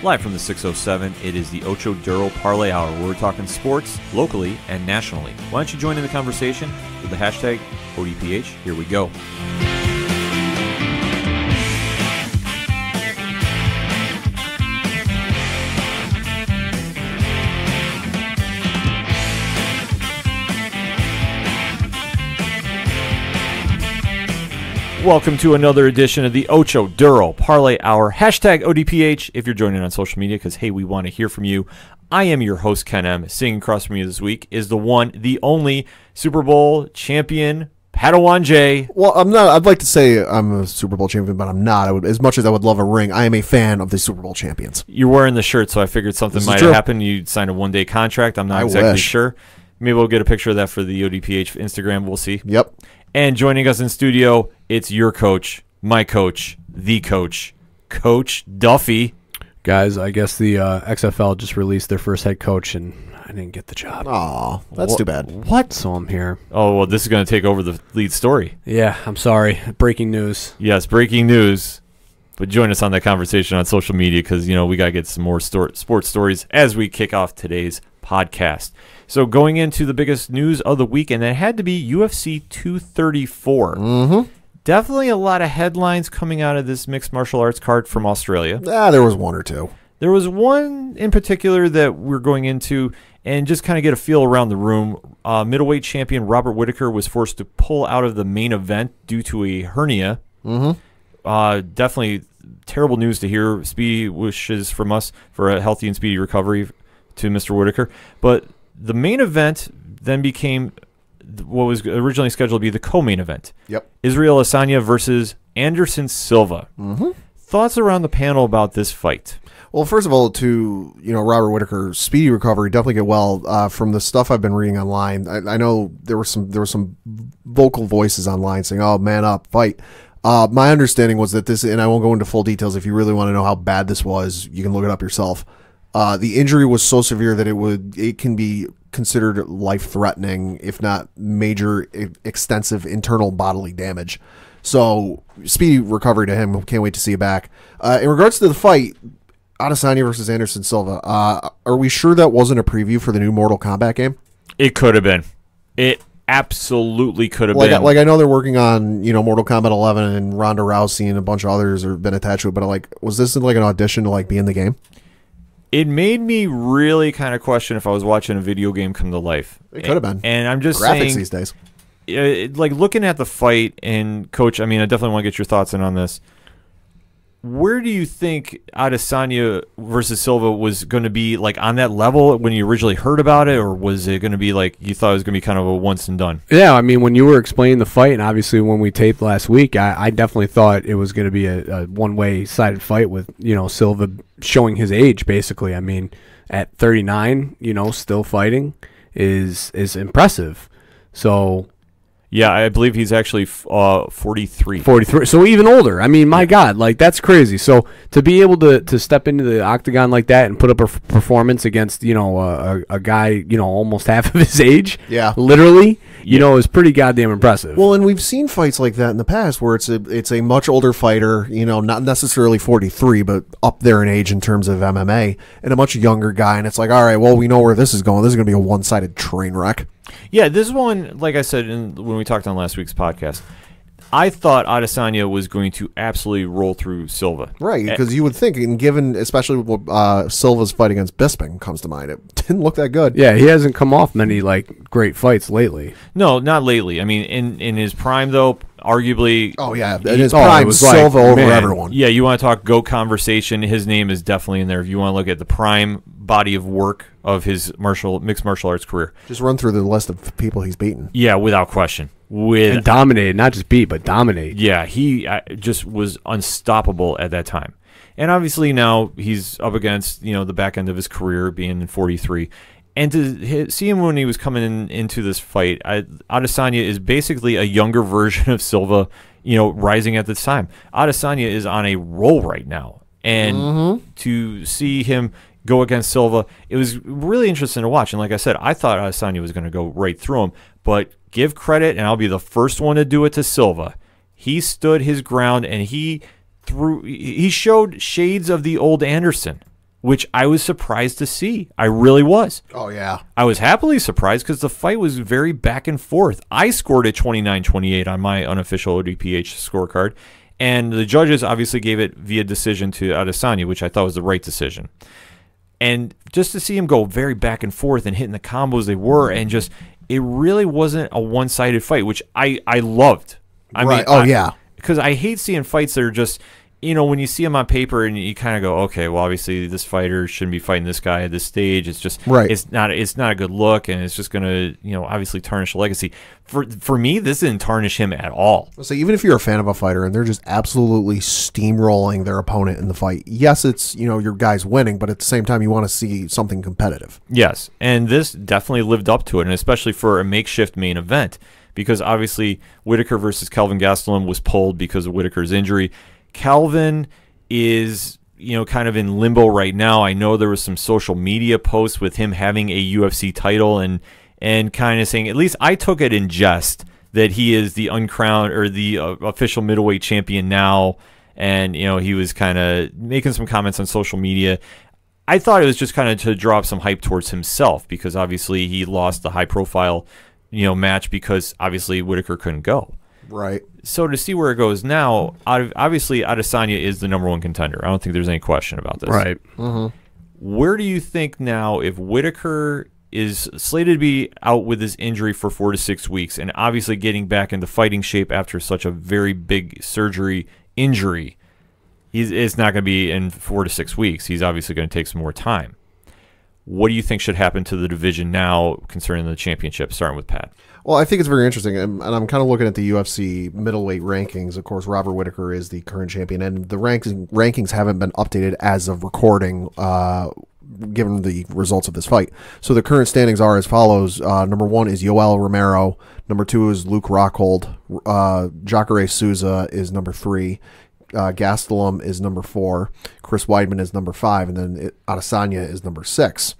Live from the 607, it is the Ocho Duro Parlay Hour, where we're talking sports locally and nationally. Why don't you join in the conversation with the hashtag ODPH? Here we go. Welcome to another edition of the Ocho Duro Parlay Hour, hashtag ODPH, if you're joining on social media, because, hey, we want to hear from you. I am your host, Ken M. Sitting across from you this week is the one, the only Super Bowl champion, Padawan J. Well, I'm not. I'd like to say I'm a Super Bowl champion, but I'm not. As much as I would love a ring, I am a fan of the Super Bowl champions. You're wearing the shirt, so I figured something might have happened. You signed a one-day contract. I'm not exactly sure. Maybe we'll get a picture of that for the ODPH Instagram. We'll see. Yep. And joining us in studio, it's your coach, my coach, the coach, Coach Duffy. Guys, I guess the XFL just released their first head coach, and I didn't get the job. Aw, that's too bad. What? So I'm here. Oh, well, this is going to take over the lead story. Yeah, I'm sorry. Breaking news. Yes, breaking news. But join us on that conversation on social media because, you know, we got to get some more sports stories as we kick off today's podcast. So going into the biggest news of the week, and that had to be UFC 234. Mm-hmm. Definitely a lot of headlines coming out of this mixed martial arts card from Australia. There was one or two. There was one in particular that we're going into and just kind of get a feel around the room. Middleweight champion Robert Whittaker was forced to pull out of the main event due to a hernia. Mm-hmm. Definitely terrible news to hear. Speedy wishes from us for a healthy and speedy recovery to Mr. Whittaker. But the main event then became what was originally scheduled to be the co-main event. Yep. Israel Adesanya versus Anderson Silva. Mm-hmm. Thoughts around the panel about this fight? Well, first of all, to Robert Whittaker's speedy recovery, definitely get well. From the stuff I've been reading online, I know there were some vocal voices online saying, "Oh, man up, fight." My understanding was that this, and I won't go into full details. If you really want to know how bad this was, you can look it up yourself. The injury was so severe that it can be considered life-threatening, if not major, extensive internal bodily damage. So, speedy recovery to him. Can't wait to see you back. In regards to the fight, Adesanya versus Anderson Silva, are we sure that wasn't a preview for the new Mortal Kombat game? It could have been. It absolutely could have been. Like I know they're working on Mortal Kombat 11, and Ronda Rousey and a bunch of others have been attached to it. But was this like an audition to be in the game? It made me really kind of question if I was watching a video game come to life. It could have been. And I'm just graphics saying, these days. Looking at the fight, and Coach, I mean, I definitely want to get your thoughts in on this. Where do you think Adesanya versus Silva was going to be on that level when you originally heard about it, or was it going to be you thought it was going to be kind of a once and done? Yeah, I mean, when you were explaining the fight, and obviously when we taped last week, I definitely thought it was going to be a one-way sided fight with Silva showing his age. Basically, I mean, at 39, still fighting is impressive. So. Yeah, I believe he's actually 43. 43, so even older. I mean, my God, that's crazy. So to be able to step into the octagon like that and put up a performance against, a guy, almost half of his age, literally, is pretty goddamn impressive. Well, and we've seen fights like that in the past where it's a much older fighter, not necessarily 43, but up there in age in terms of MMA, and a much younger guy, and it's all right, well, we know where this is going. This is going to be a one-sided train wreck. Yeah, this one, like I said when we talked on last week's podcast, I thought Adesanya was going to absolutely roll through Silva. Right, because you would think, and given especially Silva's fight against Bisping comes to mind, it didn't look that good. Yeah, he hasn't come off many great fights lately. No, not lately. I mean, in his prime, though, arguably... Oh, yeah, in his prime, Silva over everyone. Yeah, you want to talk GOAT conversation, his name is definitely in there. If you want to look at the prime body of work of his mixed martial arts career. Just run through the list of people he's beaten. Yeah, without question. And dominated, not just beat, but dominate. Yeah, he just was unstoppable at that time. And obviously now he's up against, the back end of his career, being 43. And to see him when he was coming into this fight, Adesanya is basically a younger version of Silva, rising at this time. Adesanya is on a roll right now. And to see him go against Silva, it was really interesting to watch. And like I said, I thought Adesanya was going to go right through him. But give credit, and I'll be the first one to do it to Silva. He stood his ground, and he showed shades of the old Anderson. which I was surprised to see. I really was. Oh, yeah. I was happily surprised because the fight was very back and forth. I scored it 29-28 on my unofficial ODPH scorecard, and the judges obviously gave it via decision to Adesanya, which I thought was the right decision. And just to see him go very back and forth and hitting the combos they were, and just it really wasn't a one-sided fight, which I loved. I mean, yeah. Because I hate seeing fights that are just, when you see them on paper and you kind of go, okay, well, obviously this fighter shouldn't be fighting this guy at this stage. It's just, it's not a good look, and it's just going to, obviously tarnish the legacy. For me, this didn't tarnish him at all. So even if you're a fan of a fighter and they're just absolutely steamrolling their opponent in the fight, yes, it's, your guy's winning, but at the same time, you want to see something competitive. Yes, and this definitely lived up to it, and especially for a makeshift main event, because obviously Whittaker versus Kelvin Gastelum was pulled because of Whittaker's injury. Calvin is, kind of in limbo right now. I know there was some social media posts with him having a UFC title and kind of saying, at least I took it in jest, that he is the uncrowned or the official middleweight champion now. And, he was kind of making some comments on social media. I thought it was just kind of to draw up some hype towards himself, because obviously he lost the high profile, match because obviously Whittaker couldn't go. Right. So to see where it goes now, obviously Adesanya is the number one contender. I don't think there's any question about this. Right. Mm-hmm. Where do you think now, if Whittaker is slated to be out with his injury for 4 to 6 weeks, and obviously getting back into fighting shape after such a very big surgery injury, it's not going to be in 4 to 6 weeks. He's obviously going to take some more time. What do you think should happen to the division now concerning the championship, starting with Pat? Well, I think it's very interesting, and I'm kind of looking at the UFC middleweight rankings. Of course, Robert Whittaker is the current champion, and the rankings haven't been updated as of recording, given the results of this fight. So the current standings are as follows. Number 1 is Yoel Romero. Number 2 is Luke Rockhold. Jacare Souza is number 3. Gastelum is number 4. Chris Weidman is number 5, and then Adesanya is number 6.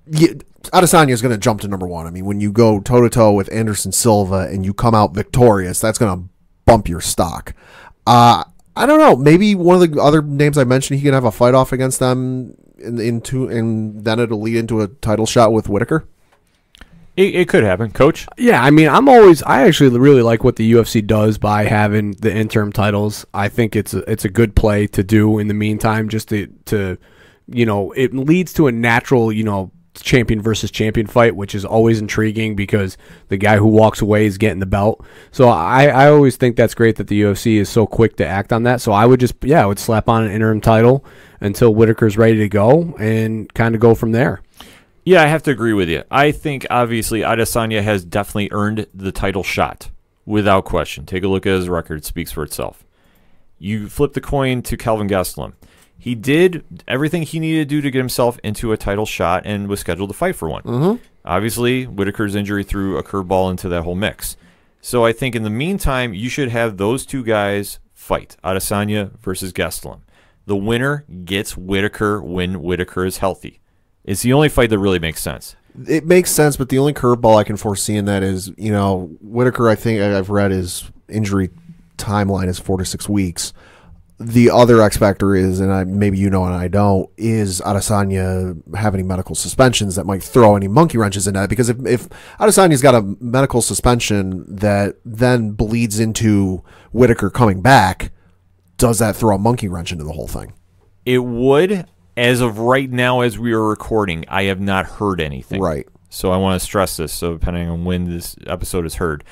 Adesanya is going to jump to number 1. I mean, when you go toe-to-toe with Anderson Silva and you come out victorious, that's going to bump your stock. I don't know. Maybe one of the other names I mentioned, he can have a fight off against them, and then it'll lead into a title shot with Whittaker. It could happen, Coach. Yeah, I mean, I actually really like what the UFC does by having the interim titles. I think it's a good play to do in the meantime, just to it leads to a natural, champion versus champion fight, which is always intriguing because the guy who walks away is getting the belt. So I always think that's great that the UFC is so quick to act on that. So I would I would slap on an interim title until Whittaker's ready to go and kind of go from there. Yeah, I have to agree with you. I think, obviously, Adesanya has definitely earned the title shot, without question. Take a look at his record. It speaks for itself. You flip the coin to Kelvin Gastelum. He did everything he needed to do to get himself into a title shot and was scheduled to fight for one. Mm-hmm. Obviously, Whittaker's injury threw a curveball into that whole mix. So I think in the meantime, you should have those two guys fight, Adesanya versus Gastelum. The winner gets Whittaker when Whittaker is healthy. It's the only fight that really makes sense. It makes sense, but the only curveball I can foresee in that is, Whittaker, I think I've read his injury timeline is 4 to 6 weeks. The other X factor is, and maybe and I don't, is Adesanya have any medical suspensions that might throw any monkey wrenches in that? Because if Adesanya's got a medical suspension that then bleeds into Whittaker coming back, does that throw a monkey wrench into the whole thing? It would. As of right now, as we are recording, I have not heard anything. Right. So I want to stress this, so depending on when this episode is heard.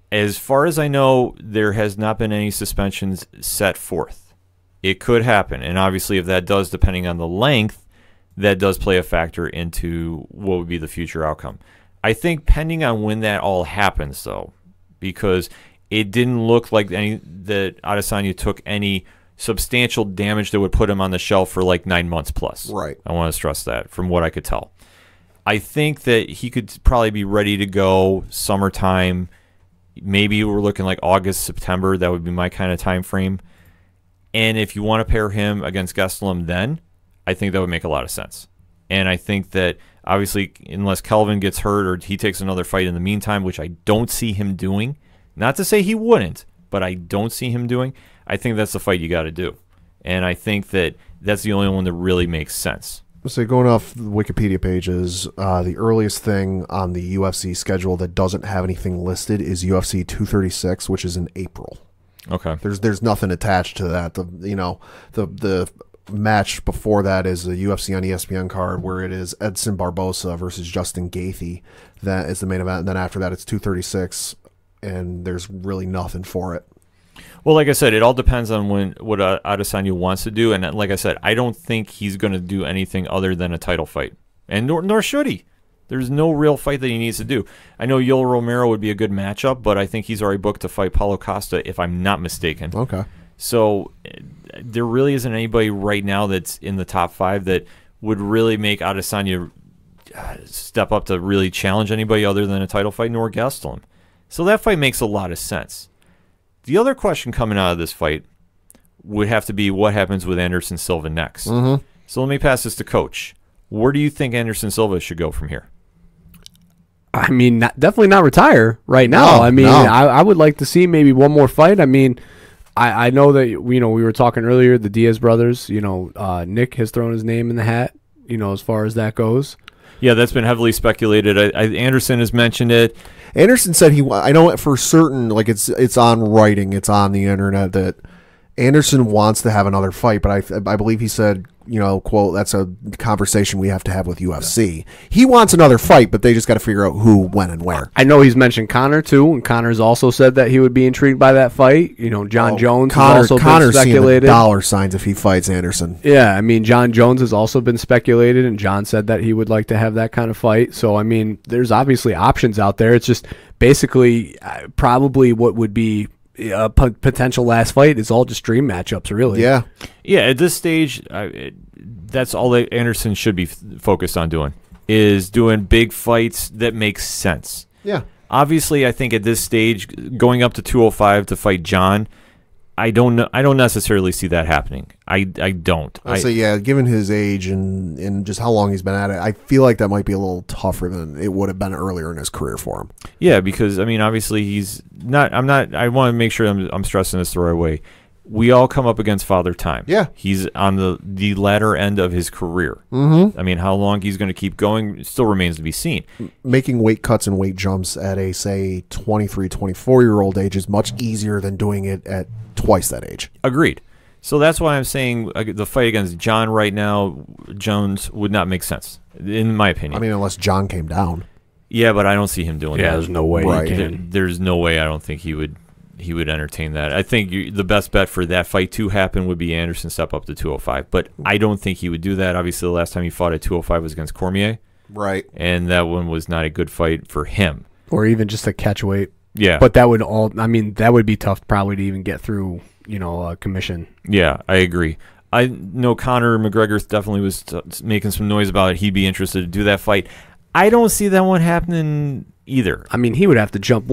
As far as I know, there has not been any suspensions set forth. It could happen, and obviously if that does, depending on the length, that does play a factor into what would be the future outcome. I think pending on when that all happens, though, because it didn't look like that Adesanya took any substantial damage that would put him on the shelf for like 9 months plus. Right. I want to stress that from what I could tell. I think that he could probably be ready to go summertime. Maybe we're looking like August, September. That would be my kind of time frame. And if you want to pair him against Gastelum then, I think that would make a lot of sense. And I think that obviously unless Kelvin gets hurt or he takes another fight in the meantime, which I don't see him doing, not to say he wouldn't, but I don't see him doing, I think that's the fight you got to do. And I think that That's the only one that really makes sense. So going off the Wikipedia pages, the earliest thing on the UFC schedule that doesn't have anything listed is UFC 236, which is in April. Okay. There's nothing attached to that. The match before that is the UFC on ESPN card where it is Edson Barbosa versus Justin Gaethje. That is the main event. And then after that, it's 236, and there's really nothing for it. Well, like I said, it all depends on what Adesanya wants to do, and like I said, I don't think he's going to do anything other than a title fight, and nor should he. There's no real fight that he needs to do. I know Yoel Romero would be a good matchup, but I think he's already booked to fight Paulo Costa, if I'm not mistaken. Okay. So there really isn't anybody right now that's in the top 5 that would really make Adesanya step up to really challenge anybody other than a title fight, nor Gastelum. So that fight makes a lot of sense. The other question coming out of this fight would have to be what happens with Anderson Silva next. Mm-hmm. So let me pass this to Coach. Where do you think Anderson Silva should go from here? I mean, definitely not retire right now. No, I mean, no. I would like to see maybe one more fight. I mean, I know that, we were talking earlier, the Diaz brothers, Nick has thrown his name in the hat, as far as that goes. Yeah, that's been heavily speculated. Anderson has mentioned it. Anderson said I know for certain, like it's on writing, it's on the internet that Anderson wants to have another fight, but I believe he said, quote, that's a conversation we have to have with UFC. He wants another fight, but they just got to figure out who, when, and where. I know he's mentioned Conor too, and Conor's also said that he would be intrigued by that fight. John Jones has also been speculated. Seeing the dollar signs if he fights Anderson. Yeah, I mean, John Jones has also been speculated, and John said that he would like to have that kind of fight. So, I mean, there's obviously options out there. It's just basically probably what would be a potential last fight is all just dream matchups, really. Yeah. Yeah, at this stage, that's all that Anderson should be focused on doing, is doing big fights that make sense. Yeah. Obviously, I think at this stage, going up to 205 to fight John, I don't necessarily see that happening. I don't. I say, yeah, given his age and just how long he's been at it, I feel like that might be a little tougher than it would have been earlier in his career for him. Yeah, because, I mean, obviously he's not, I want to make sure I'm stressing this the right way. We all come up against Father Time. Yeah. He's on the latter end of his career. Mm-hmm. I mean, how long he's going to keep going still remains to be seen. Making weight cuts and weight jumps at a, say, 23, 24-year-old age is much easier than doing it at twice that age. Agreed. So that's why I'm saying the fight against John right now, Jones, would not make sense, in my opinion. I mean, unless John came down. Yeah, but I don't see him doing that. Yeah, there's no way Right. he can. There's no way I don't think he would entertain that. I think the best bet for that fight to happen would be Anderson step up to 205, but I don't think he would do that. Obviously, the last time he fought at 205 was against Cormier. Right. And that one was not a good fight for him. Or even just a catch weight. Yeah. But that would be tough probably to even get through, a commission. Yeah, I agree. I know Conor McGregor definitely was making some noise about it. He'd be interested to do that fight. I don't see that one happening either. I mean, he would have to jump,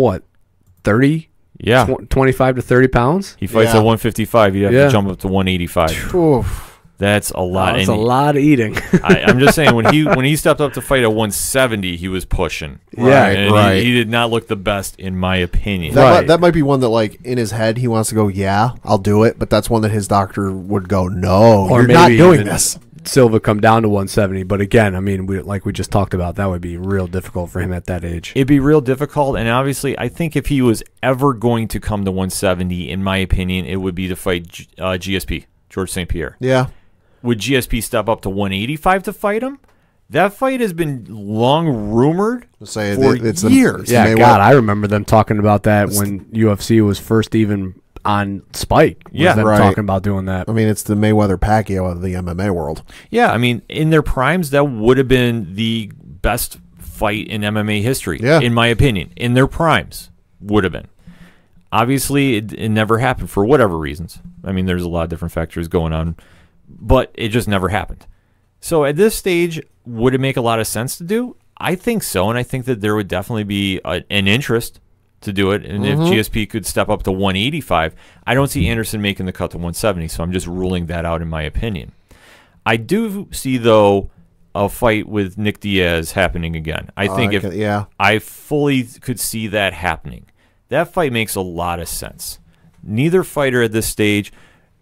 30? Yeah. 25 to 30 pounds? He fights Yeah. at 155. He'd have to jump up to 185. Oof. That's a lot. That's a lot of eating. I'm just saying, when he stepped up to fight at 170, he was pushing. Yeah, And right. He did not look the best, in my opinion. That might be one that, like, in his head, he wants to go, yeah, I'll do it. But that's one that his doctor would go, no, Or you're maybe not doing even this. Silva come down to 170. But again, I mean, like we just talked about, that would be real difficult for him at that age. It'd be real difficult, and obviously, I think if he was ever going to come to 170, in my opinion, it would be to fight GSP, George St. Pierre. Yeah. Would GSP step up to 185 to fight him? That fight has been long rumored Say for it's years. Yeah, God, I remember them talking about that when UFC was first even on Spike. Yeah, them right. talking about doing that. I mean, it's the Mayweather-Pacquiao of the MMA world. Yeah, I mean, in their primes, that would have been the best fight in MMA history, in my opinion. In their primes, would have been. Obviously, it never happened for whatever reasons. I mean, there's a lot of different factors going on, but it just never happened. So at this stage, would it make a lot of sense to do? I think so, and I think that there would definitely be an interest to do it. And if GSP could step up to 185, I don't see Anderson making the cut to 170, so I'm just ruling that out in my opinion. I do see, though, a fight with Nick Diaz happening again. I think I fully could see that happening. That fight makes a lot of sense. Neither fighter at this stage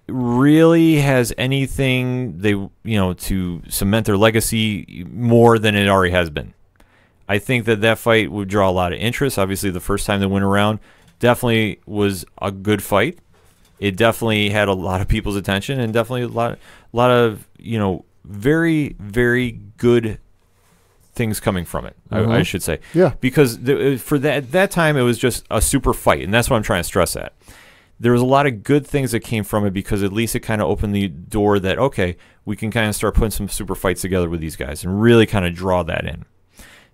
really has anything to cement their legacy more than it already has been. I think that fight would draw a lot of interest. Obviously, the first time they went around definitely was a good fight. It definitely had a lot of people's attention, and definitely a lot of very, very good things coming from it. I should say, yeah, because for that time it was just a super fight, and that's what I'm trying to stress at. There was a lot of good things that came from it because at least it kind of opened the door that, okay, we can kind of start putting some super fights together with these guys and really kind of draw that in.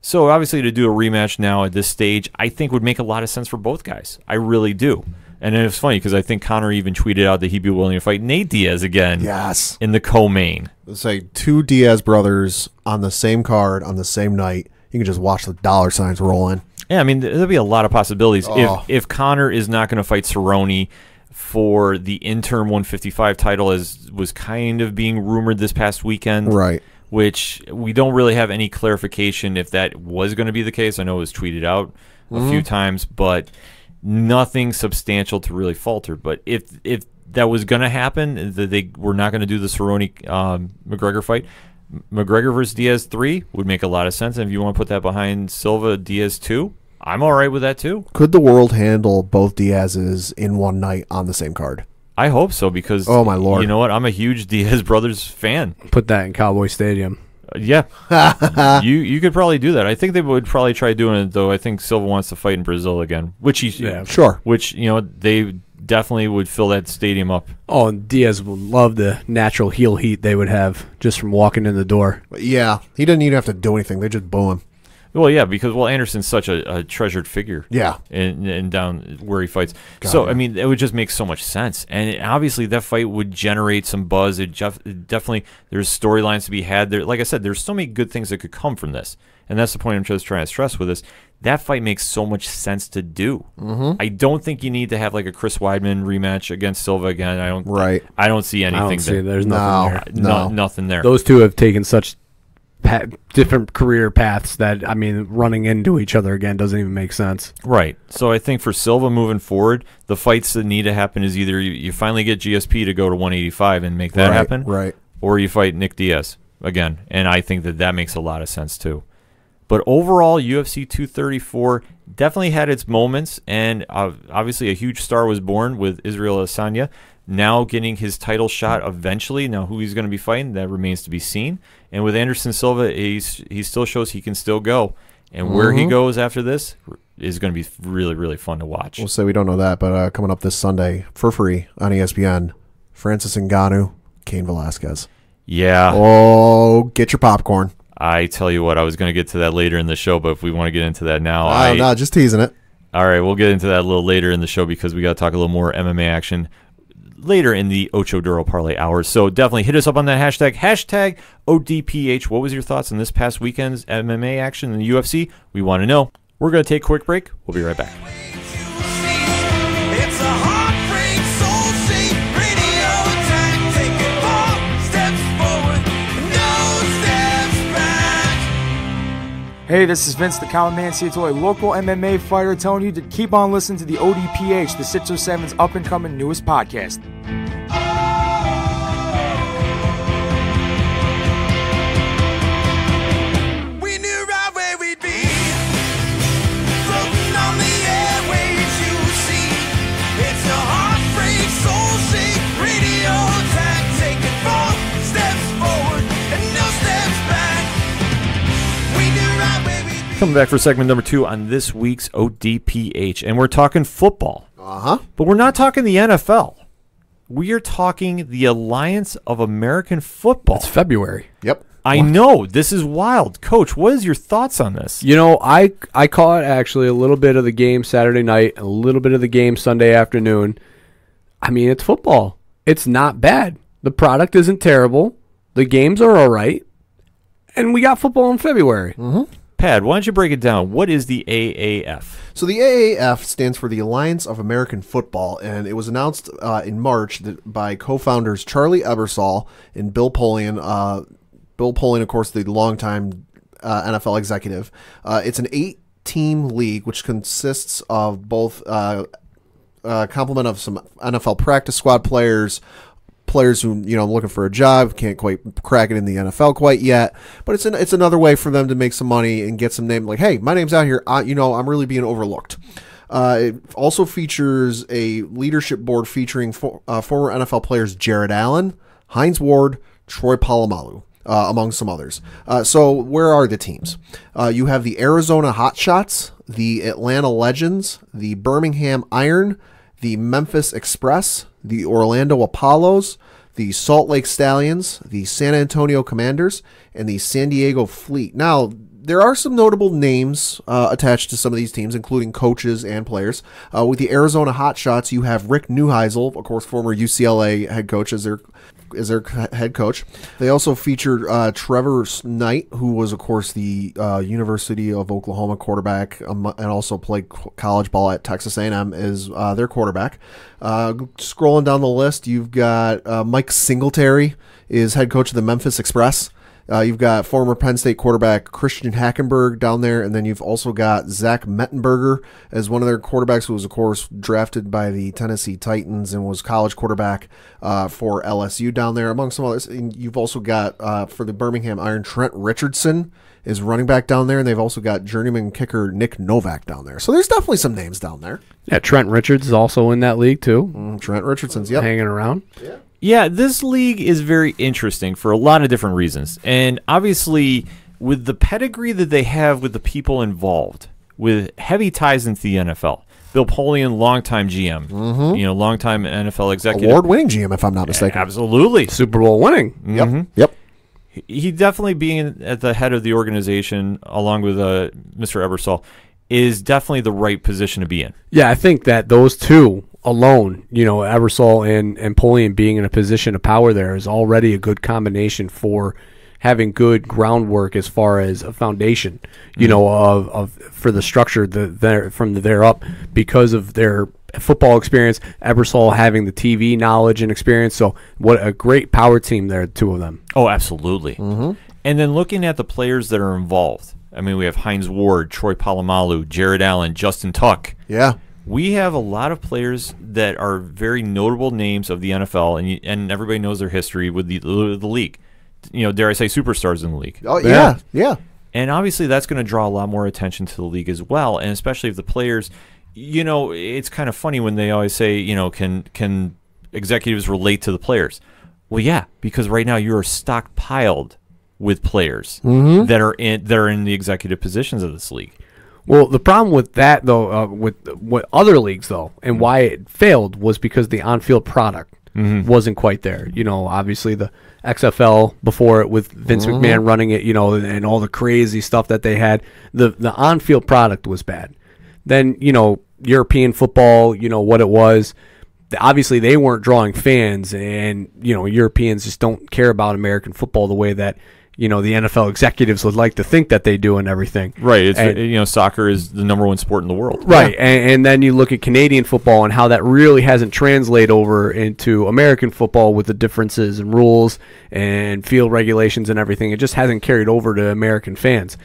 So obviously to do a rematch now at this stage, I think would make a lot of sense for both guys. I really do. And it's funny because I think Conor even tweeted out that he'd be willing to fight Nate Diaz again. Yes. In the co-main. Let's say 2 Diaz brothers on the same card on the same night. You can just watch the dollar signs roll in. Yeah, I mean, there'll be a lot of possibilities. Oh. If Conor is not going to fight Cerrone for the interim 155 title, as was kind of being rumored this past weekend, right? Which we don't really have any clarification if that was going to be the case. I know it was tweeted out a few times, but nothing substantial to really falter. But if that was going to happen, that they were not going to do the Cerrone McGregor fight, McGregor versus Diaz 3 would make a lot of sense. And if you want to put that behind Silva Diaz 2, I'm all right with that too. Could the world handle both Diaz's in one night on the same card? I hope so, because oh my Lord, you know what? I'm a huge Diaz brothers fan. Put that in Cowboy Stadium. Yeah, you could probably do that. I think they would probably try doing it, though. I think Silva wants to fight in Brazil again, which sure. Which they definitely would fill that stadium up. Oh, and Diaz would love the natural heel heat they would have just from walking in the door. Yeah, he didn't even have to do anything. They just boo him. Well, yeah, because Anderson's such a treasured figure. Yeah, and down where he fights. So, I mean, it would just make so much sense. And obviously, that fight would generate some buzz. It definitely, there's storylines to be had there. Like I said, there's so many good things that could come from this. And that's the point I'm just trying to stress with this. That fight makes so much sense to do. I don't think you need to have like a Chris Weidman rematch against Silva again. I don't see anything. There's nothing there. Nothing there. Those two have taken such different career paths that, I mean, running into each other again doesn't even make sense. Right. So I think for Silva moving forward, the fights that need to happen is either you finally get GSP to go to 185 and make that happen, right, or you fight Nick Diaz again. And I think that makes a lot of sense too. But overall, UFC 234 definitely had its moments, and obviously a huge star was born with Israel Adesanya, now getting his title shot eventually. Now who he's going to be fighting, that remains to be seen. And with Anderson Silva, he still shows he can still go. And where he goes after this is going to be really, really fun to watch. We'll say we don't know that, but coming up this Sunday for free on ESPN, Francis Ngannou, Cain Velasquez. Yeah. Oh, get your popcorn. I tell you what, I was going to get to that later in the show, but if we want to get into that now. No, just teasing it. All right, we'll get into that a little later in the show because we got to talk a little more MMA action later in the Ocho Duro Parlay hours. So definitely hit us up on that hashtag ODPH. What was your thoughts on this past weekend's MMA action in the UFC? We want to know. We're going to take a quick break. We'll be right back. Hey, this is Vince the Common Man Ciatoy, local MMA fighter, telling you to keep on listening to the ODPH, the 607's up-and-coming newest podcast. We knew right where we'd be, floating on the airwaves, you see. It's a heartbreak, soul-shake, radio attack, taking 4 steps forward and no steps back. We knew right where we'd be. Coming back for segment number 2 on this week's ODPH, and we're talking football. But we're not talking the NFL. We are talking the Alliance of American Football. It's February. Yep. I know. This is wild. Coach, what is your thoughts on this? You know, I caught actually a little bit of the game Saturday night, a little bit of the game Sunday afternoon. I mean, it's football. It's not bad. The product isn't terrible. The games are all right. And we got football in February. Pad, why don't you break it down? What is the AAF? So the AAF stands for the Alliance of American Football, and it was announced in March by co-founders Charlie Ebersol and Bill Polian. Bill Polian, of course, the longtime NFL executive. It's an 8-team league, which consists of both complement of some NFL practice squad players, players who looking for a job, can't quite crack it in the NFL quite yet, but it's another way for them to make some money and get some name. Like, hey, my name's out here. I'm really being overlooked. It also features a leadership board featuring former NFL players Jared Allen, Hines Ward, Troy Polamalu, among some others. So where are the teams? You have the Arizona Hotshots, the Atlanta Legends, the Birmingham Iron, the Memphis Express, the Orlando Apollos, the Salt Lake Stallions, the San Antonio Commanders, and the San Diego Fleet. Now, there are some notable names attached to some of these teams, including coaches and players. With the Arizona Hotshots, you have Rick Neuheisel, of course, former UCLA head coach, as their head coach. They also featured Trevor Knight, who was, of course, the University of Oklahoma quarterback and also played college ball at Texas A&M as their quarterback. Scrolling down the list, you've got Mike Singletary is head coach of the Memphis Express. You've got former Penn State quarterback Christian Hackenberg down there, and then you've also got Zach Mettenberger as one of their quarterbacks, who was, of course, drafted by the Tennessee Titans and was college quarterback for LSU down there, among some others. And you've also got, for the Birmingham Iron, Trent Richardson is running back down there, and they've also got journeyman kicker Nick Novak down there. So there's definitely some names down there. Yeah, Trent Richards is also in that league, too. Trent Richardson's, yep. Hanging around. Yeah. Yeah, this league is very interesting for a lot of different reasons. And obviously, with the pedigree that they have with the people involved, with heavy ties into the NFL, Bill Polian, longtime GM, longtime NFL executive. Award-winning GM, if I'm not mistaken. Absolutely. Super Bowl winning. Yep. He definitely being at the head of the organization, along with Mr. Ebersol, is definitely the right position to be in. Yeah, I think that those two alone, Ebersol and Polian being in a position of power there is already a good combination for having good groundwork as far as a foundation, of for the structure from there up, because of their football experience, Ebersol having the TV knowledge and experience. So what a great power team there, two of them. Oh, absolutely. And then looking at the players that are involved, I mean, we have Hines Ward, Troy Polamalu, Jared Allen, Justin Tuck. Yeah. We have a lot of players that are very notable names of the NFL, and everybody knows their history with the league. Dare I say, superstars in the league. Oh, yeah. And obviously that's going to draw a lot more attention to the league as well, and especially if the players, it's kind of funny when they always say, can executives relate to the players? Well, yeah, because right now you are stockpiled with players that are in the executive positions of this league. Well, the problem with that, though, with other leagues, though, and why it failed was because the on-field product wasn't quite there. Obviously the XFL before it with Vince McMahon running it, and all the crazy stuff that they had, the on-field product was bad. Then, European football, what it was, obviously they weren't drawing fans, and, Europeans just don't care about American football the way that the NFL executives would like to think that they do and everything. Right. It's soccer is the number one sport in the world. Right. Yeah. And then you look at Canadian football and how that really hasn't translated over into American football with the differences in rules and field regulations and everything. It just hasn't carried over to American fans.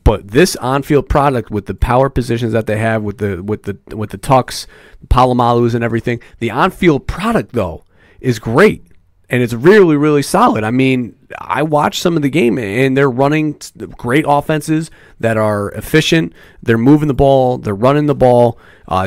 But this on-field product with the power positions that they have with the Tucks, Palomalus and everything, the on-field product though is great. And it's really, really solid. I mean, I watched some of the game, and they're running great offenses that are efficient. They're moving the ball. They're running the ball.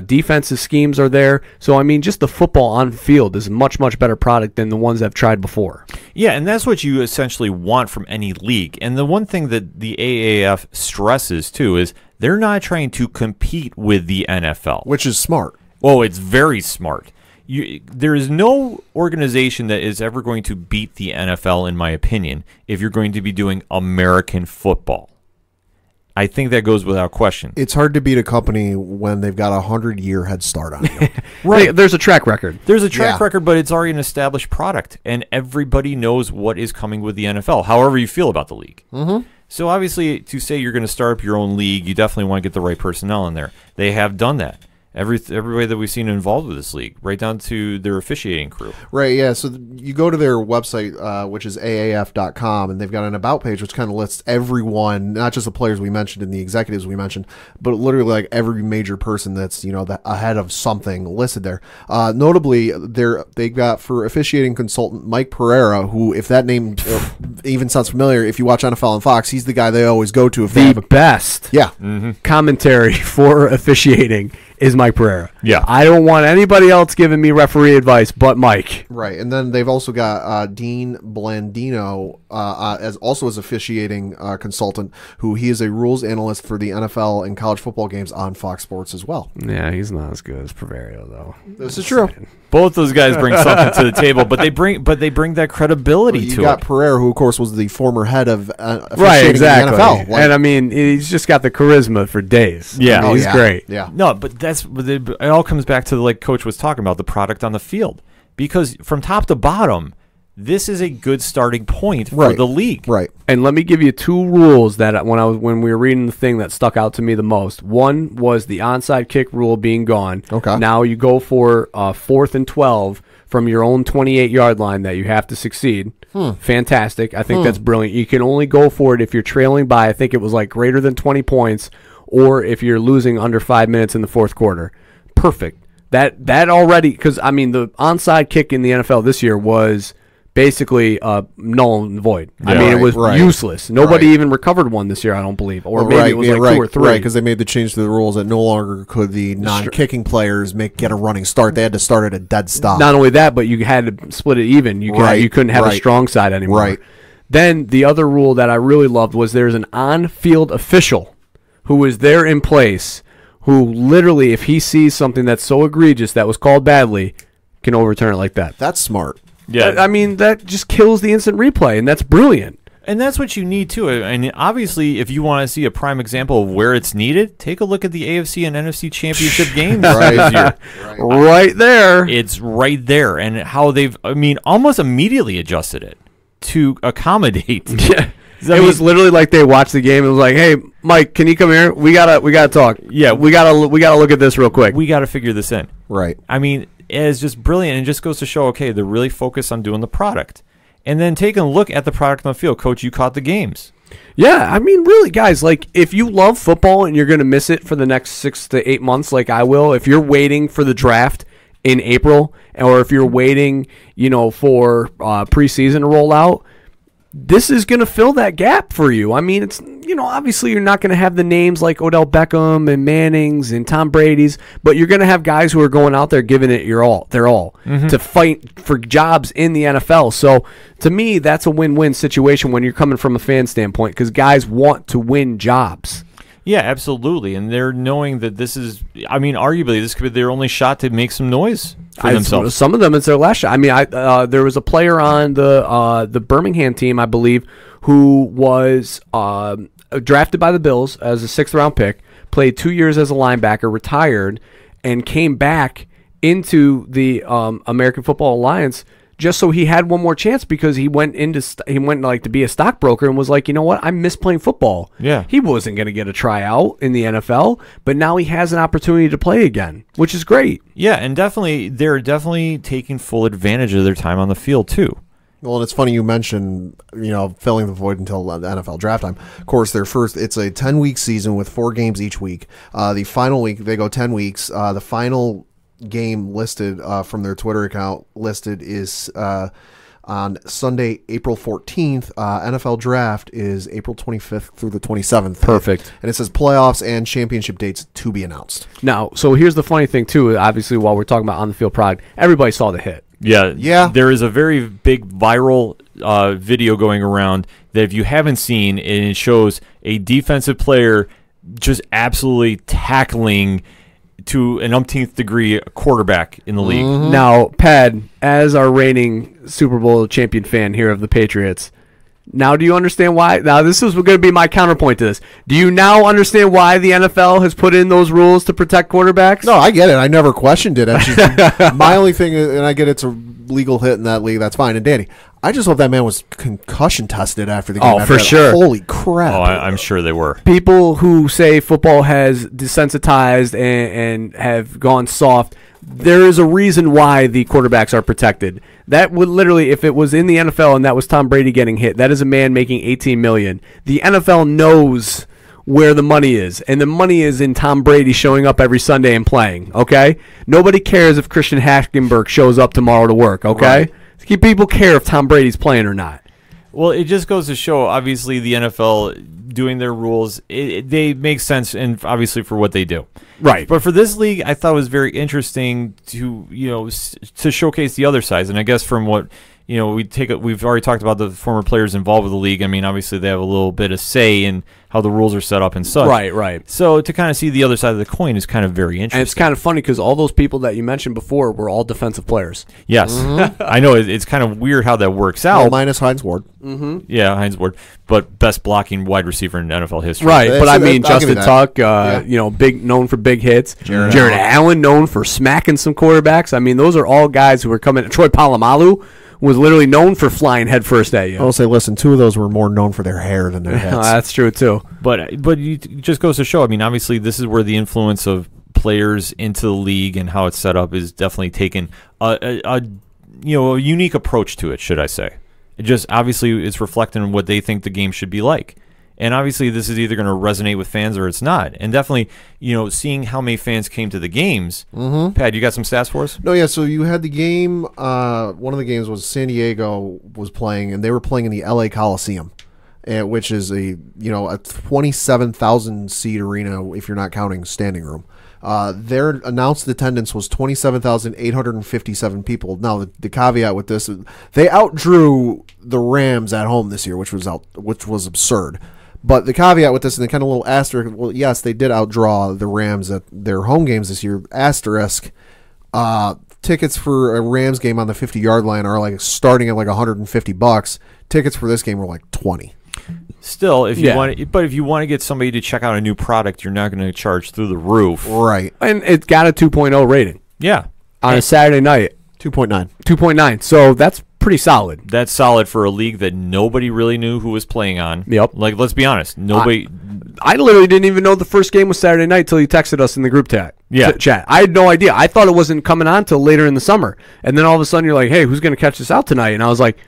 Defensive schemes are there. So, I mean, just the football on field is a much, much better product than the ones I've tried before. Yeah, and that's what you essentially want from any league. And the one thing that the AAF stresses, too, is they're not trying to compete with the NFL. Which is smart. Oh, it's very smart. There is no organization that is ever going to beat the NFL, in my opinion, if you're going to be doing American football. I think that goes without question. It's hard to beat a company when they've got 100-year head start on you. Right. There's a track record. There's a track record, but it's already an established product, and everybody knows what is coming with the NFL, however you feel about the league. So obviously, to say you're going to start up your own league, you definitely want to get the right personnel in there. They have done that. everybody that we've seen involved with this league, right down to their officiating crew. Right, yeah. So you go to their website, which is AAF.com, and they've got an about page which kind of lists everyone, not just the players we mentioned and the executives we mentioned, but literally like every major person that's ahead of something listed there. Notably, they got for officiating consultant Mike Pereira, who, if that name even sounds familiar, if you watch NFL on Fox, he's the guy they always go to if they have The best commentary for officiating is Mike Pereira. Yeah. I don't want anybody else giving me referee advice but Mike. Right, and then they've also got Dean Blandino as officiating consultant, who he is a rules analyst for the NFL and college football games on Fox Sports as well. Yeah, he's not as good as Pereira, though. This is true. Both those guys bring something to the table, but they bring that credibility You to got it. Pereira, who of course was the former head of officiating Right, in exactly. the NFL. And I mean, he's just got the charisma for days. Yeah. I mean, Oh, he's great. Yeah. No, but it all comes back to like Coach was talking about, the product on the field. Because from top to bottom, this is a good starting point for the league. Right. And let me give you two rules that when we were reading the thing that stuck out to me the most. One was the onside kick rule being gone. Okay. Now you go for 4th and 12 from your own 28-yard line that you have to succeed. Fantastic. I think that's brilliant. You can only go for it if you're trailing by, I think it was like greater than 20 points, or if you're losing under 5 minutes in the fourth quarter. Perfect. That already, because I mean the onside kick in the NFL this year was basically null and void. I mean, it was useless. Nobody even recovered one this year, I don't believe, or maybe it was like 2 or 3. Right, because they made the change to the rules that no longer could the non-kicking players get a running start. They had to start at a dead stop. Not only that, but you had to split it even. You couldn't have a strong side anymore. Right. Then the other rule that I really loved was there's an on-field official who is there in place, who literally, if he sees something that's so egregious that was called badly, can overturn it like that. That's smart. Yeah. I mean, that just kills the instant replay, and that's brilliant. And that's what you need too. And obviously, if you want to see a prime example of where it's needed, take a look at the AFC and NFC championship games this year. Right there. It's right there, and how they've, almost immediately adjusted it to accommodate. Yeah. It was literally like they watched the game and was like, "Hey, Mike, can you come here? We gotta talk. Yeah, we gotta look at this real quick. We got to figure this in." Right. It's just brilliant, and it just goes to show, okay, they're really focused on doing the product, and then taking a look at the product on the field. Coach, you caught the games. Yeah, I mean, really, guys, like, if you love football and you're going to miss it for the next 6 to 8 months, like I will, if you're waiting for the draft in April, or if you're waiting, for preseason to roll out, this is going to fill that gap for you. I mean, it's, obviously you're not going to have the names like Odell Beckham and Mannings and Tom Brady's, but you're going to have guys who are going out there giving it their all to fight for jobs in the NFL. So to me, that's a win-win situation when you're coming from a fan standpoint, because guys want to win jobs. Yeah, absolutely. And they're knowing that this is, arguably this could be their only shot to make some noise for themselves. Some of them, it's their last shot. I mean, there was a player on the Birmingham team, I believe, who was drafted by the Bills as a 6th-round pick, played 2 years as a linebacker, retired, and came back into the American Football Alliance just so he had one more chance, because he went to be a stockbroker and was like, you know what, I miss playing football. Yeah. He wasn't going to get a tryout in the NFL, but now he has an opportunity to play again, which is great. Yeah, and they're definitely taking full advantage of their time on the field too. Well, and it's funny you mentioned, filling the void until the NFL draft time. Of course, it's a 10-week season with 4 games each week. The final week, they go 10 weeks. The final game listed from their Twitter account is on Sunday, April 14th. NFL draft is April 25th through the 27th. Perfect. And it says playoffs and championship dates to be announced. Now, so here's the funny thing, too. Obviously, while we're talking about on-the-field product, everybody saw the hit. Yeah. There is a very big viral video going around that if you haven't seen, and it shows a defensive player just absolutely tackling to an umpteenth degree quarterback in the league. Mm-hmm. Now, Pad, as our reigning Super Bowl champion fan here of the Patriots, now do you understand why? Now, this is going to be my counterpoint to this. Do you now understand why the NFL has put in those rules to protect quarterbacks? No, I get it. I never questioned it. My only thing is, and I get it's a legal hit in that league, that's fine. And Danny, I just hope that man was concussion tested after the game. Oh, for sure. Holy crap. Oh, I'm sure they were. People who say football has desensitized and have gone soft, there is a reason why the quarterbacks are protected. That would literally, if it was in the NFL and that was Tom Brady getting hit, that is a man making $18 million. The NFL knows where the money is, and the money is in Tom Brady showing up every Sunday and playing, okay? Nobody cares if Christian Hackenberg shows up tomorrow to work, okay? Right. People care if Tom Brady's playing or not. Well, it just goes to show, obviously, the NFL doing their rules, they make sense, and obviously for what they do. Right. But for this league, I thought it was very interesting to to showcase the other sides, and I guess from what we've already talked about the former players involved with the league. I mean, obviously they have a little bit of say in how the rules are set up and such. Right. So to kind of see the other side of the coin is kind of very interesting. And it's kind of funny because all those people that you mentioned before were all defensive players. Yes. I know it's kind of weird how that works out. Well, minus Hines Ward. Mm-hmm. Yeah, Hines Ward, but best blocking wide receiver in NFL history. Right, but I mean, I'll give you Justin that. Tuck, big known for big hits. Jared Allen known for smacking some quarterbacks. I mean, those are all guys who are coming. Troy Polamalu was literally known for flying headfirst at you. I'll say, listen, two of those were more known for their hair than their heads. That's true too. But it just goes to show. I mean, obviously, this is where the influence of players into the league and how it's set up is definitely taken a unique approach to it. Should I say? It just obviously it's reflecting on what they think the game should be like. And obviously, this is either going to resonate with fans or it's not. And definitely, seeing how many fans came to the games. Mm-hmm. Pat, you got some stats for us? No, yeah. So you had the game. One of the games was San Diego was playing, and they were playing in the LA Coliseum, which is a 27,000 seat arena if you're not counting standing room. Their announced attendance was 27,857 people. Now the caveat with this, they outdrew the Rams at home this year, which was absurd. But the caveat with this, and the kind of little asterisk, well, yes, they did outdraw the Rams at their home games this year. Asterisk, tickets for a Rams game on the 50-yard line are starting at $150. Tickets for this game were $20. Still, if you want to get somebody to check out a new product, you're not going to charge through the roof, right? And it got a 2.0 rating. Yeah, on a Saturday night, 2.9. 2.9. So that's pretty solid. That's solid for a league that nobody really knew who was playing on. Yep. Let's be honest, nobody. I literally didn't even know the first game was Saturday night till you texted us in the group chat. Chat. I had no idea. I thought it wasn't coming on till later in the summer, and then all of a sudden you're like, "Hey, who's going to catch this out tonight?" And I was like,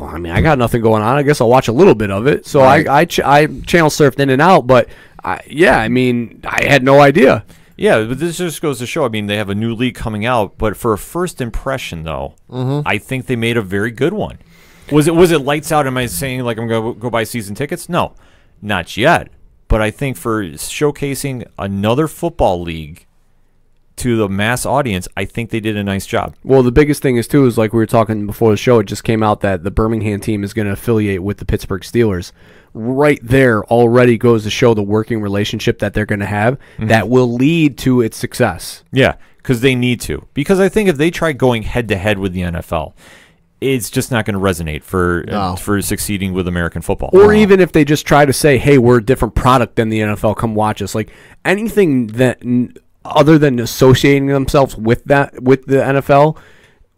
I mean, I got nothing going on. I guess I'll watch a little bit of it. So right. I channel surfed in and out, but I had no idea. Yeah, but this just goes to show. I mean, they have a new league coming out, but for a first impression, though, I think they made a very good one. Was it lights out? Am I saying I'm going to go buy season tickets? No, not yet. But I think for showcasing another football league to the mass audience, I think they did a nice job. Well, the biggest thing is, too, is like we were talking before the show, it just came out that the Birmingham team is going to affiliate with the Pittsburgh Steelers. Right there already goes to show the working relationship that they're going to have that will lead to its success. Yeah, because they need to. Because I think if they try going head-to-head with the NFL, it's just not going to resonate for succeeding with American football. Or even if they just try to say, hey, we're a different product than the NFL, come watch us. Like anything that other than associating themselves with the NFL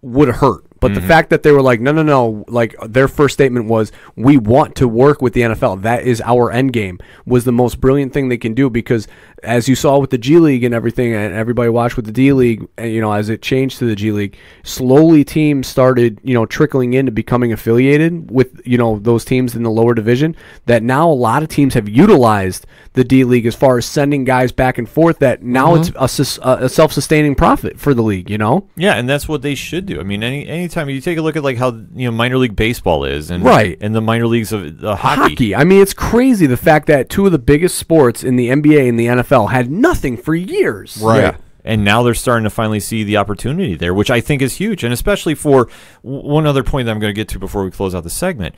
would hurt. But the fact that they were like, no, like their first statement was, we want to work with the NFL. That is our end game, was the most brilliant thing they can do, because as you saw with the G League and everything, and everybody watched with the D League, as it changed to the G League, slowly teams started, trickling into becoming affiliated with, those teams in the lower division, that now a lot of teams have utilized the D League as far as sending guys back and forth, that now it's a self-sustaining profit for the league, Yeah, and that's what they should do. I mean, anytime you take a look at how minor league baseball is, and and the minor leagues of hockey. I mean, it's crazy the fact that two of the biggest sports in the NBA and the NFL had nothing for years. Right. Yeah. And now they're starting to finally see the opportunity there, which I think is huge. And especially for one other point that I'm going to get to before we close out the segment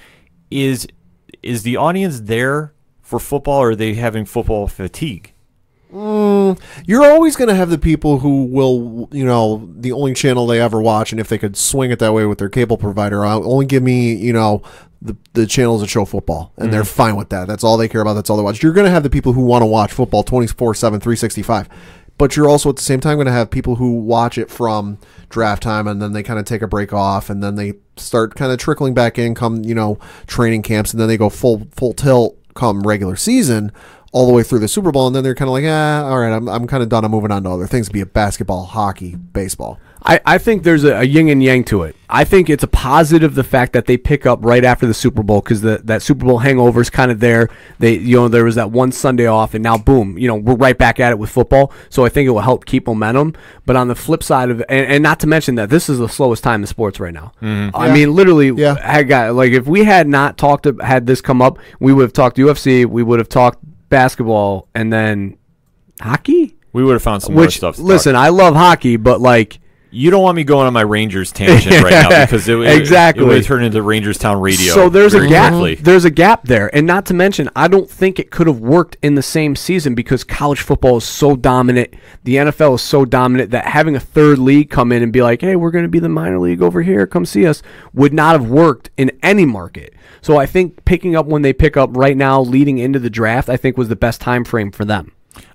is the audience there for football, or are they having football fatigue? You're always going to have the people who will, the only channel they ever watch, and if they could swing it that way with their cable provider, only give me, the channels that show football, and they're fine with that. That's all they care about. That's all they watch. You're going to have the people who want to watch football 24/7, 365. but you're also at the same time going to have people who watch it from draft time and then they kind of take a break off and then they start kind of trickling back in come, training camps, and then they go full tilt come regular season all the way through the Super Bowl, and then they're kind of like, all right, I'm kind of done. I'm moving on to other things, be it basketball, hockey, baseball. I think there's a yin and yang to it. I think it's a positive, the fact that they pick up right after the Super Bowl, because that Super Bowl hangover is kind of there. There was that one Sunday off, and now boom, we're right back at it with football. So I think it will help keep momentum. But on the flip side of it, and not to mention that this is the slowest time in sports right now. Mm-hmm. I mean, literally, if we had not had this come up, we would have talked UFC, we would have talked basketball, and then hockey. We would have found some more stuff. Listen, I love hockey, but you don't want me going on my Rangers tangent right now, because it would turn into Rangers Town Radio. So there's a gap. There's a gap there, and not to mention, I don't think it could have worked in the same season because college football is so dominant. The NFL is so dominant that having a third league come in and be like, "Hey, we're going to be the minor league over here. Come see us," would not have worked in any market. So I think picking up when they pick up right now, leading into the draft, I think was the best time frame for them.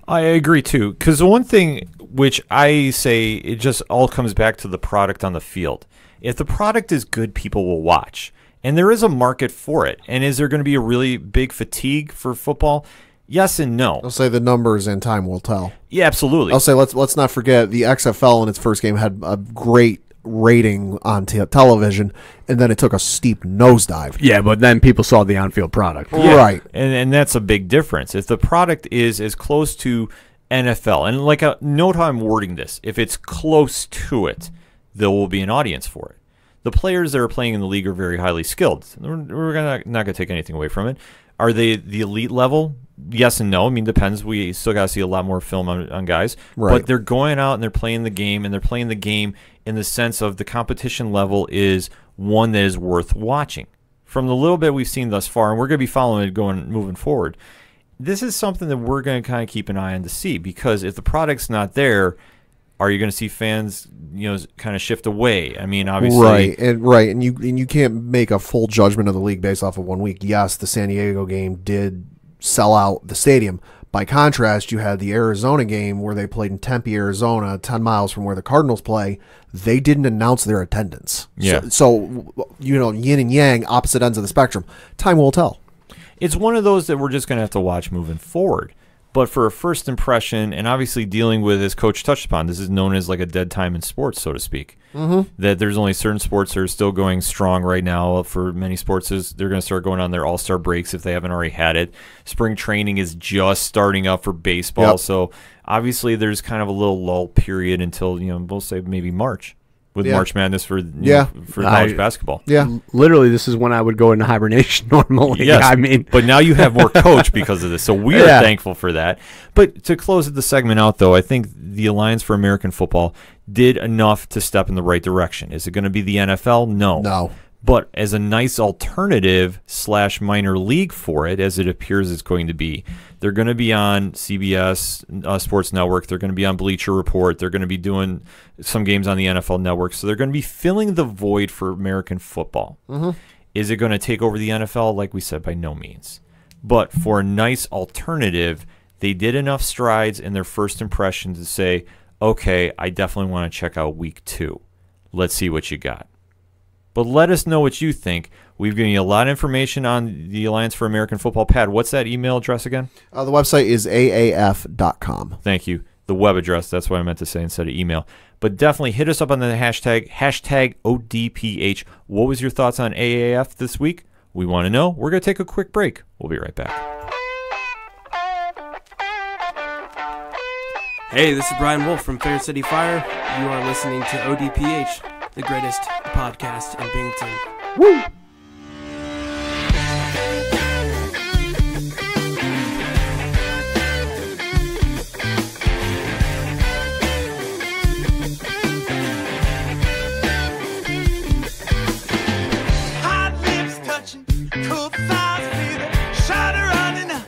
I agree too, because the one thing which I say, it just all comes back to the product on the field. If the product is good, people will watch, and there is a market for it. And is there going to be a really big fatigue for football? Yes and no. I'll say the numbers and time will tell. Yeah, absolutely. I'll say let's not forget the XFL in its first game had a great rating on television, and then it took a steep nosedive. Yeah, but then people saw the on-field product. Yeah. Right. And that's a big difference. If the product is as close to NFL, and note how I'm wording this, if it's close to it, there will be an audience for it. The players that are playing in the league are very highly skilled. We're not going to take anything away from it. Are they the elite level? Yes and no. I mean, depends. We still got to see a lot more film on guys. Right. But they're going out and they're playing the game, and they're playing the game in the sense of the competition level is one that is worth watching. From the little bit we've seen thus far, and we're going to be following it moving forward, this is something that we're going to kind of keep an eye on to see, because if the product's not there, are you going to see fans, kind of shift away? I mean, obviously, and you can't make a full judgment of the league based off of 1 week. Yes, the San Diego game did sell out the stadium. By contrast, you had the Arizona game where they played in Tempe, Arizona, 10 miles from where the Cardinals play. They didn't announce their attendance. Yeah. So yin and yang, opposite ends of the spectrum. Time will tell. It's one of those that we're just going to have to watch moving forward. But for a first impression, and obviously dealing with, as Coach touched upon, this is known as like a dead time in sports, so to speak. Mm-hmm. That there's only certain sports that are still going strong right now. For many sports, they're going to start going on their all-star breaks if they haven't already had it. Spring training is just starting up for baseball. Yep. So obviously there's kind of a little lull period until, we'll say maybe March. With March Madness for college basketball. Yeah. Literally, this is when I would go into hibernation normally. Yes, I mean, but now you have more coach because of this, so we are thankful for that. But to close the segment out, though, I think the Alliance for American Football did enough to step in the right direction. Is it going to be the NFL? No. But as a nice alternative / minor league for it, as it appears it's going to be, they're going to be on CBS Sports Network. They're going to be on Bleacher Report. They're going to be doing some games on the NFL Network. So they're going to be filling the void for American football. Mm-hmm. Is it going to take over the NFL? Like we said, by no means. But for a nice alternative, they did enough strides in their first impression to say, okay, I definitely want to check out week 2. Let's see what you got. But let us know what you think. We've given you a lot of information on the Alliance for American Football. Pat, what's that email address again? The website is aaf.com. Thank you. The web address, that's what I meant to say instead of email. But definitely hit us up on the hashtag ODPH. What was your thoughts on AAF this week? We want to know. We're going to take a quick break. We'll be right back. Hey, this is Brian Wolf from Fair City Fire. You are listening to ODPH, the greatest podcast in Binghamton. Woo! Hot lips touching, cool thighs feeling, shot running up,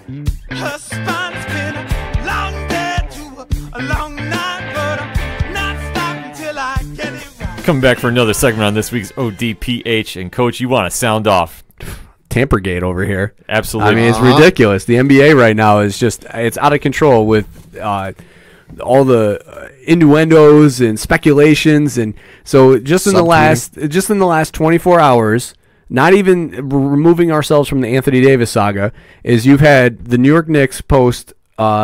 her spine spinning, long day to a long night, but I'm not stopping till I get it right. Coming back for another segment on this week's ODPH. And, Coach, you want to sound off. Tampergate over here. Absolutely. I mean, it's ridiculous. The NBA right now is just, it's out of control with all the innuendos and speculations, and so just in the last 24 hours, not even removing ourselves from the Anthony Davis saga, is you've had the New York Knicks post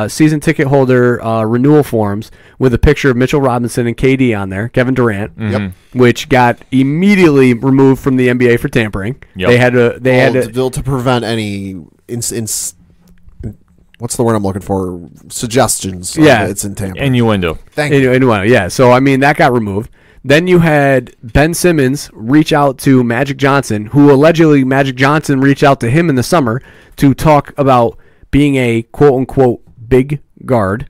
season ticket holder renewal forms with a picture of Mitchell Robinson and KD on there, Kevin Durant, which got immediately removed from the NBA for tampering. Yep. They had to prevent any what's the word I'm looking for? Suggestions. It's in tampering. Innuendo. Thank you. Innuendo. Yeah. So I mean that got removed. Then you had Ben Simmons reach out to Magic Johnson, who allegedly Magic Johnson reached out to him in the summer to talk about being a quote-unquote big guard.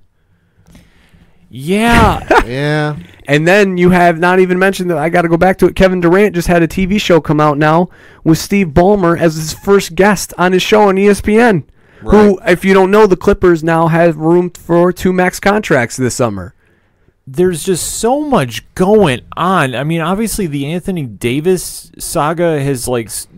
Yeah. Yeah. And then you have not even mentioned that I got to go back to it. Kevin Durant just had a TV show come out now with Steve Ballmer as his first guest on his show on ESPN. Right. Who, if you don't know, the Clippers now have room for 2 max contracts this summer. There's just so much going on. I mean, obviously the Anthony Davis saga has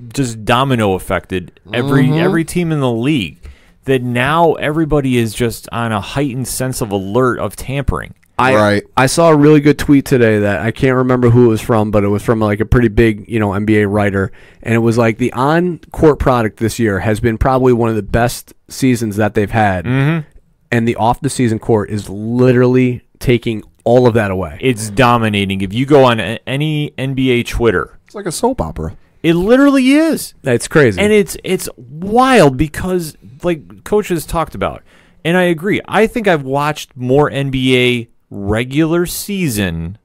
just domino affected every team in the league. That now everybody is just on a heightened sense of alert of tampering. I saw a really good tweet today that I can't remember who it was from, but it was from a pretty big NBA writer, and it was like the on-court product this year has been probably one of the best seasons that they've had, and the off-the-season court is literally taking all of that away. It's dominating. If you go on any NBA Twitter, It's like a soap opera. it literally is. That's crazy. And it's wild because, like coaches talked about, and I agree, I think I've watched more NBA regular season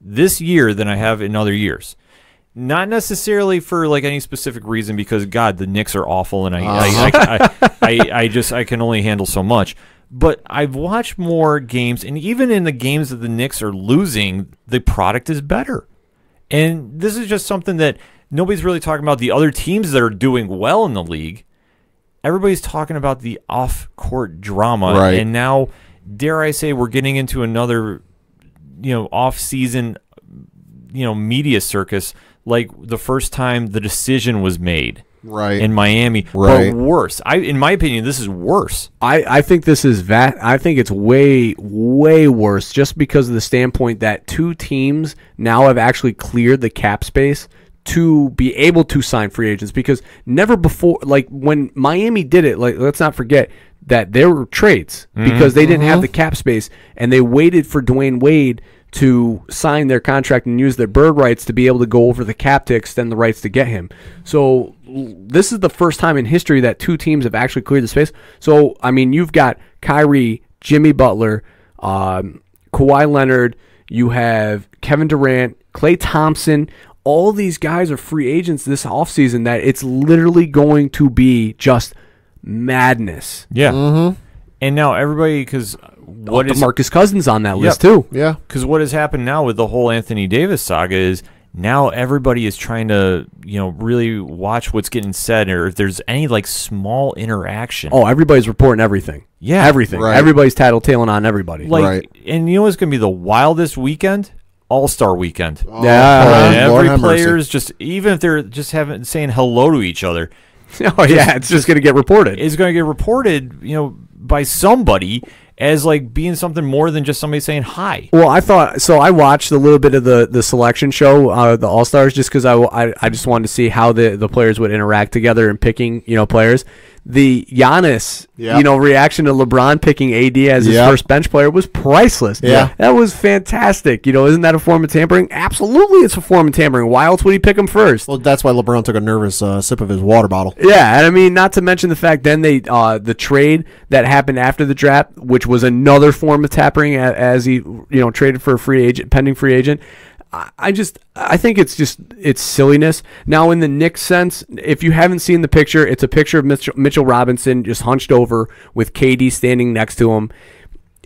this year than I have in other years. Not necessarily for any specific reason, because God, the Knicks are awful, and I can only handle so much. But I've watched more games, and even in the games that the Knicks are losing, the product is better. And this is just something that nobody's really talking about. The other teams that are doing well in the league, everybody's talking about the off-court drama. Right. And now, dare I say, we're getting into another, off-season, media circus, like the first time the decision was made. Right. In Miami. Right. But worse. In my opinion, this is worse. I think this is I think it's way, way worse, just because of the standpoint that 2 teams now have actually cleared the cap space to be able to sign free agents, because never before, when Miami did it, let's not forget that there were trades because they didn't have the cap space, and they waited for Dwayne Wade to sign their contract and use their bird rights to be able to go over the cap to extend the rights to get him. So this is the first time in history that 2 teams have actually cleared the space. So, I mean, you've got Kyrie, Jimmy Butler, Kawhi Leonard, you have Kevin Durant, Klay Thompson. All these guys are free agents this offseason that it's literally going to be just madness. Yeah. And now everybody, because what is Marcus Cousins on that list too? Yeah. Because what has happened now with the whole Anthony Davis saga is now everybody is trying to, really watch what's getting said, or if there's any small interaction. Oh, everybody's reporting everything. Yeah. Everything. Right. Everybody's tattletailing on everybody. Right. And you know what's going to be the wildest weekend? All-Star weekend. Oh, Yeah. Lord Every have mercy. player's just, even if they're just saying hello to each other, Oh yeah, it's just going to get reported. is going to get reported, by somebody as being something more than just somebody saying hi. Well, I watched a little bit of the selection show, the All Stars, just because I just wanted to see how the players would interact together and picking players. The Giannis reaction to LeBron picking AD as his first bench player was priceless. Yeah. That was fantastic. Isn't that a form of tampering? Absolutely, it's a form of tampering. Why else would he pick him first? Well, that's why LeBron took a nervous sip of his water bottle. Yeah, and I mean, not to mention the fact then they the trade that happened after the draft, which was another form of tampering, as he traded for a pending free agent. I think it's silliness. Now, in the Knicks sense, if you haven't seen the picture, it's a picture of Mitchell Robinson just hunched over with KD standing next to him.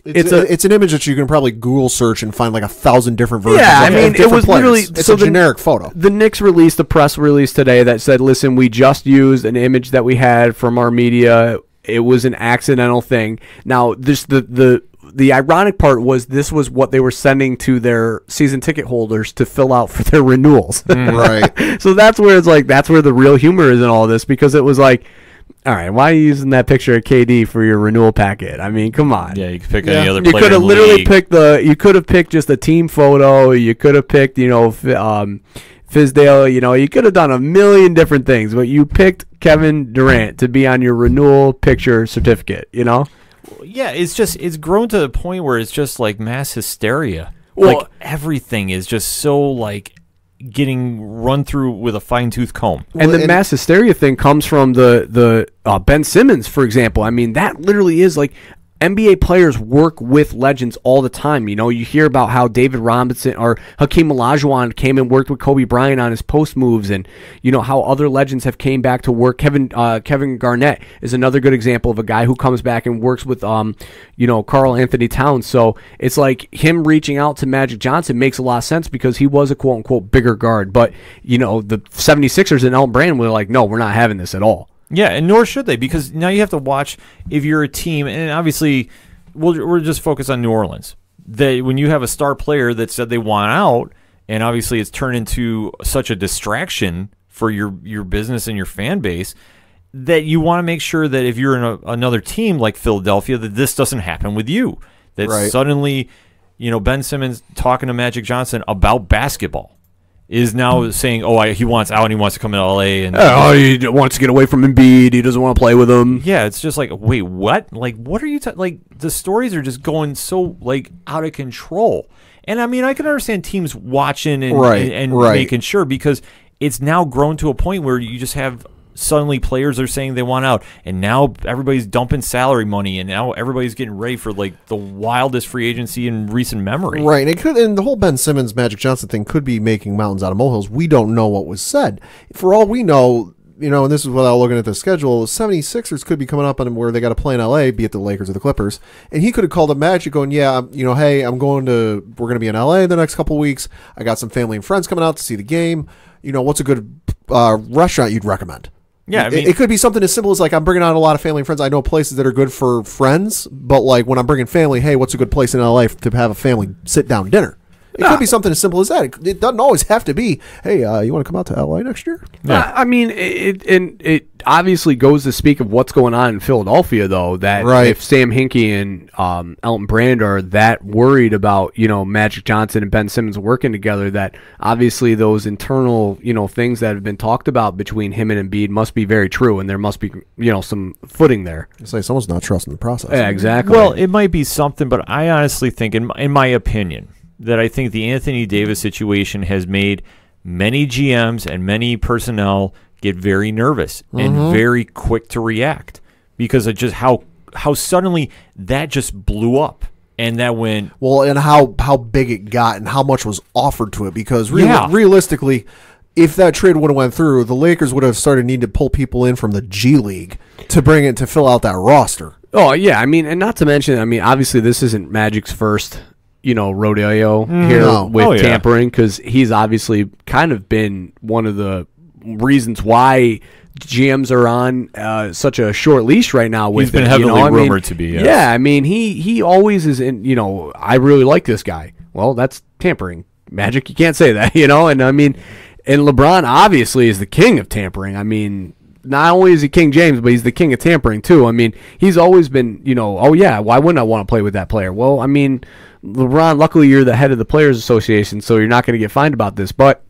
It's an image that you can probably Google search and find 1,000 different versions. Yeah, of I mean, different it was players. literally it's so a generic photo. The Knicks released a press release today that said, "Listen, we just used an image that we had from our media. It was an accidental thing." Now, this the ironic part was this was what they were sending to their season ticket holders to fill out for their renewals. Right. So that's where it's that's where the real humor is in all this, because it was All right, why are you using that picture of KD for your renewal packet? I mean, come on. Yeah, you could pick any other You player could have in the literally league. picked you could have picked just a team photo. You could have picked, Fizdale. You could have done a million different things, but you picked Kevin Durant to be on your renewal picture certificate. Yeah, it's grown to the point where it's just like mass hysteria. Well- Like everything is just so like getting run through with a fine-tooth comb. And the mass hysteria thing comes from the Ben Simmons, for example. I mean, that literally is like NBA players work with legends all the time. You hear about how David Robinson or Hakeem Olajuwon came and worked with Kobe Bryant on his post moves, and how other legends have came back to work. Kevin Garnett is another good example of a guy who comes back and works with Karl Anthony Towns. So it's like him reaching out to Magic Johnson makes a lot of sense because he was a quote unquote bigger guard. But the 76ers and Elton Brand were like, no, we're not having this at all. Yeah, and nor should they, because now you have to watch if you're a team, and obviously we're just focused on New Orleans. That when you have a star player that said they want out, and obviously it's turned into such a distraction for your business and your fan base, that you want to make sure that if you're in another team like Philadelphia, that this doesn't happen with you. That suddenly, Ben Simmons talking to Magic Johnson about basketball is now saying, he wants out and he wants to come to LA. And he wants to get away from Embiid. He doesn't want to play with him. Yeah, it's just like, wait, what? Like, what are you like? The stories are just going so like out of control. And I mean, I can understand teams watching and making sure, because it's now grown to a point where you just have suddenly players are saying they want out, and now everybody's dumping salary money, and now everybody's getting ready for like the wildest free agency in recent memory. Right, and the whole Ben Simmons Magic Johnson thing could be making mountains out of molehills. We don't know what was said. For all we know, and this is without looking at the schedule, 76ers could be coming up on where they got to play in LA, be it the Lakers or the Clippers, and he could have called up Magic going, hey, we're going to be in LA the next couple of weeks. I got some family and friends coming out to see the game. What's a good restaurant you'd recommend? Yeah, I mean, it could be something as simple as like, I'm bringing out a lot of family and friends. I know places that are good for friends, but like when I'm bringing family, hey, what's a good place in LA to have a family sit down dinner? It could be something as simple as that. It doesn't always have to be, hey, you want to come out to LA next year? Yeah. I mean, it obviously goes to speak of what's going on in Philadelphia, though, that if Sam Hinkie and Elton Brand are that worried about, Magic Johnson and Ben Simmons working together, that obviously those internal, things that have been talked about between him and Embiid must be very true, and there must be, some footing there. It's like someone's not trusting the process. Yeah, exactly. Well, it might be something, but I honestly think, in my opinion, that I think the Anthony Davis situation has made many GMs and many personnel get very nervous and very quick to react because of just how suddenly that just blew up, and that went and how big it got and how much was offered to it, because realistically, if that trade would have went through, the Lakers would have started needing to pull people in from the G League to fill out that roster. Oh yeah, I mean, and not to mention, obviously this isn't Magic's first rodeo here with tampering, because he's obviously kind of been one of the reasons why GMs are on such a short leash right now. With he's been heavily rumored to be. Yes. Yeah, I mean, he always is in. I really like this guy. Well, that's tampering. Magic, you can't say that. And I mean, and LeBron obviously is the king of tampering. I mean, not only is he King James, but he's the king of tampering too. I mean, he's always been. Why wouldn't I want to play with that player? Well, I mean, LeBron, luckily you're the head of the Players Association, so you're not going to get fined about this, but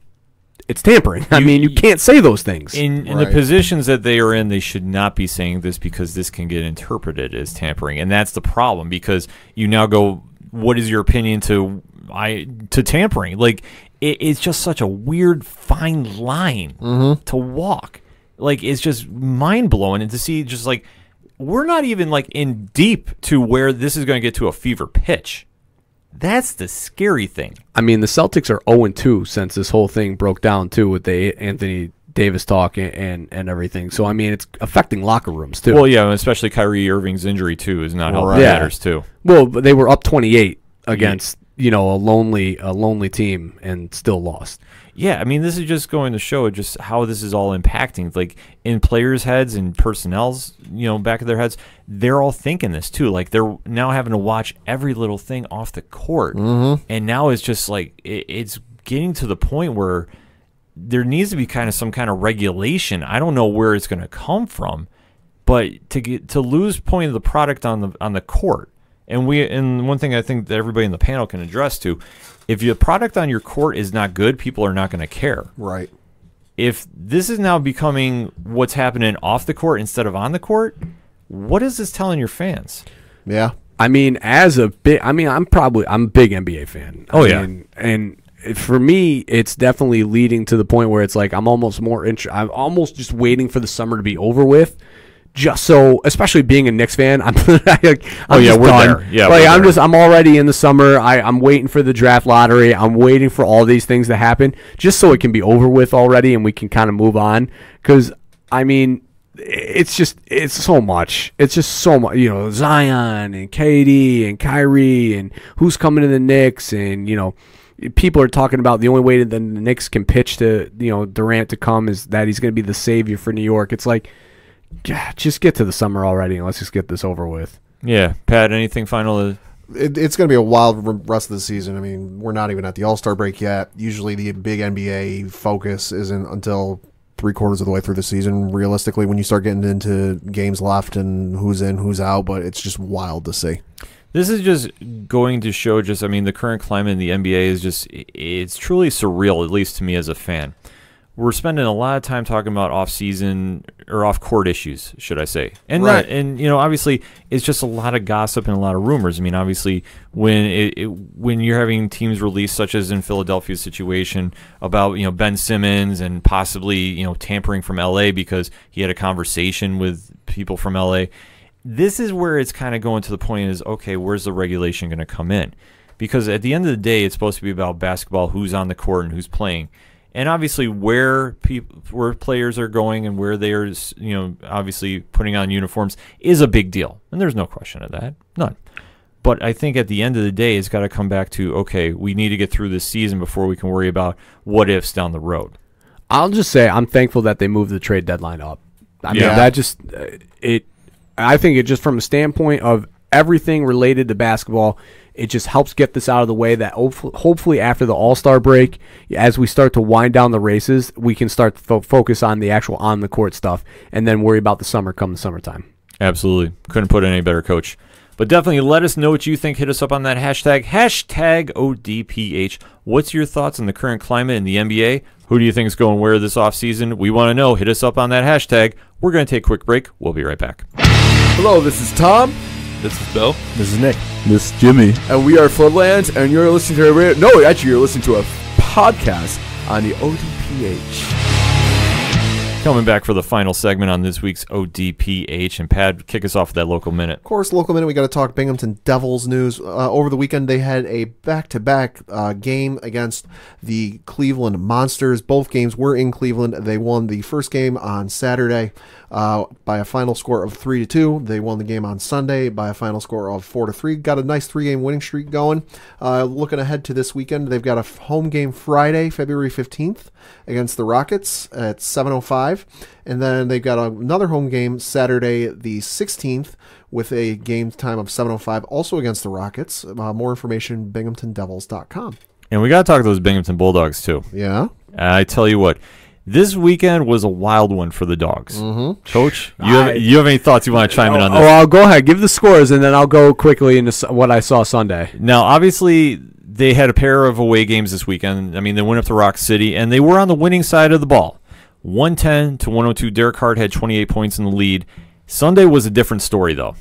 it's tampering. I mean, you can't say those things. In the positions that they are in, they should not be saying this, because this can get interpreted as tampering, and that's the problem, because you now go, what is your opinion to tampering? Like, it's just such a weird fine line to walk. Like, it's just mind-blowing, and to see just like, we're not even like in deep to where this is going to get to a fever pitch. That's the scary thing. I mean, the Celtics are 0-2 since this whole thing broke down, too, with the Anthony Davis talk and everything. So, I mean, it's affecting locker rooms, too. Well, yeah, especially Kyrie Irving's injury, too, is not helping matters, too. Well, they were up 28 against, a lonely team and still lost. Yeah, I mean, this is just going to show just how this is all impacting. Like, in players' heads and personnel's, back of their heads, they're all thinking this, too. Like, they're now having to watch every little thing off the court. And now it's just like, it's getting to the point where there needs to be some kind of regulation. I don't know where it's going to come from, But to lose point of the product on the court, and one thing I think that everybody in the panel can address too, if your product on your court is not good, people are not going to care. Right. If this is now becoming what's happening off the court instead of on the court, what is this telling your fans? Yeah. I mean, I'm a big NBA fan. And for me, it's definitely leading to the point where it's like I'm almost just waiting for the summer to be over with. Just so, especially being a Knicks fan, I'm we're done. there. Yeah, I'm already in the summer. I'm waiting for the draft lottery. I'm waiting for all these things to happen, just so it can be over with already and we can kind of move on. Because I mean, it's so much. It's just so much. Zion and KD and Kyrie and who's coming to the Knicks, and people are talking about the only way that the Knicks can pitch to Durant to come is that he's going to be the savior for New York. It's like, just get to the summer already and let's just get this over with. Yeah. Pat, anything final? It's going to be a wild rest of the season. I mean, we're not even at the All-Star break yet. Usually the big NBA focus isn't until 3/4 of the way through the season, realistically, when you start getting into games left and who's in, who's out, but it's just wild to see. This is just going to show the current climate in the NBA is it's truly surreal, at least to me as a fan. We're spending a lot of time talking about off-season or off-court issues, should I say. And right. Obviously, it's just a lot of gossip and a lot of rumors. I mean, obviously, when you're having teams released, such as in Philadelphia's situation, about Ben Simmons and possibly tampering from LA because he had a conversation with people from LA, this is where it's kind of going to the point is, okay, where's the regulation going to come in? Because at the end of the day, it's supposed to be about basketball, who's on the court and who's playing. And obviously where players are going and where they are, obviously putting on uniforms is a big deal. And there's no question of that. None. But I think at the end of the day, it's got to come back to, okay, we need to get through this season before we can worry about what ifs down the road. I'll just say I'm thankful that they moved the trade deadline up. I mean, I think it just from a standpoint of everything related to basketball, it just helps get this out of the way that hopefully after the All-Star break, as we start to wind down the races, we can start to focus on the actual on-the-court stuff and then worry about the summer come the summertime. Absolutely. Couldn't put it any better, Coach. But definitely let us know what you think. Hit us up on that hashtag ODPH. What's your thoughts on the current climate in the NBA? Who do you think is going where this offseason? We want to know. Hit us up on that hashtag. We're going to take a quick break. We'll be right back. Hello, this is Tom. This is Bill. This is Nick. This is Jimmy. And we are Floodlands, and you're listening to you're listening to a podcast on the ODPH. Coming back for the final segment on this week's ODPH. And Pat, kick us off with that local minute. Of course, local minute, we got to talk Binghamton Devils news. Over the weekend, they had a back-to-back game against the Cleveland Monsters. Both games were in Cleveland. They won the first game on Saturday by a final score of 3-2. They won the game on Sunday by a final score of 4-3. Got a nice 3-game winning streak going. Looking ahead to this weekend, they've got a home game Friday, February 15th against the Rockets at 7:05. And then they've got another home game Saturday the 16th with a game time of 7:05 also against the Rockets. More information, binghamtondevils.com. And we got to talk those Binghamton Bulldogs too. Yeah. I tell you what, this weekend was a wild one for the Dogs. Mm-hmm. Coach, you have any thoughts you want to chime in on this? I'll go ahead. Give the scores, and then I'll go quickly into what I saw Sunday. Now, obviously, they had a pair of away games this weekend. I mean, they went up to Rock City, and they were on the winning side of the ball. 110-102. Derek Hart had 28 points in the lead. Sunday was a different story, though.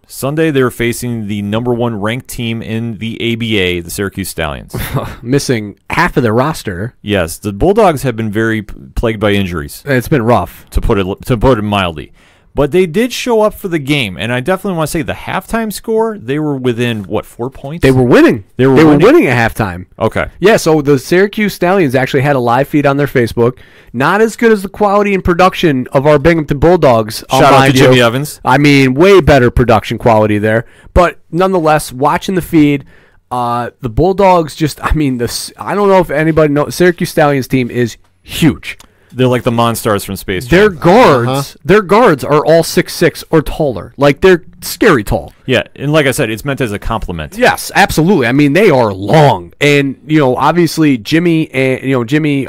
Sunday, they were facing the number one ranked team in the ABA, the Syracuse Stallions. Missing half of their roster. Yes, the Bulldogs have been very plagued by injuries. It's been rough, to put it mildly. But they did show up for the game, and I definitely want to say the halftime score, they were within, 4 points? They were winning. They were winning at halftime. Okay. Yeah, so the Syracuse Stallions actually had a live feed on their Facebook. Not as good as the quality and production of our Binghamton Bulldogs. Shout out to Jimmy Evans. I mean, way better production quality there. But nonetheless, watching the feed, the Bulldogs I don't know if anybody knows, Syracuse Stallions team is huge. They're like the Monstars from Space Jam. Their guards are all 6'6" or taller. Like, they're scary tall. Yeah, and like I said, it's meant as a compliment. Yes, absolutely. I mean, they are long, and obviously Jimmy Gray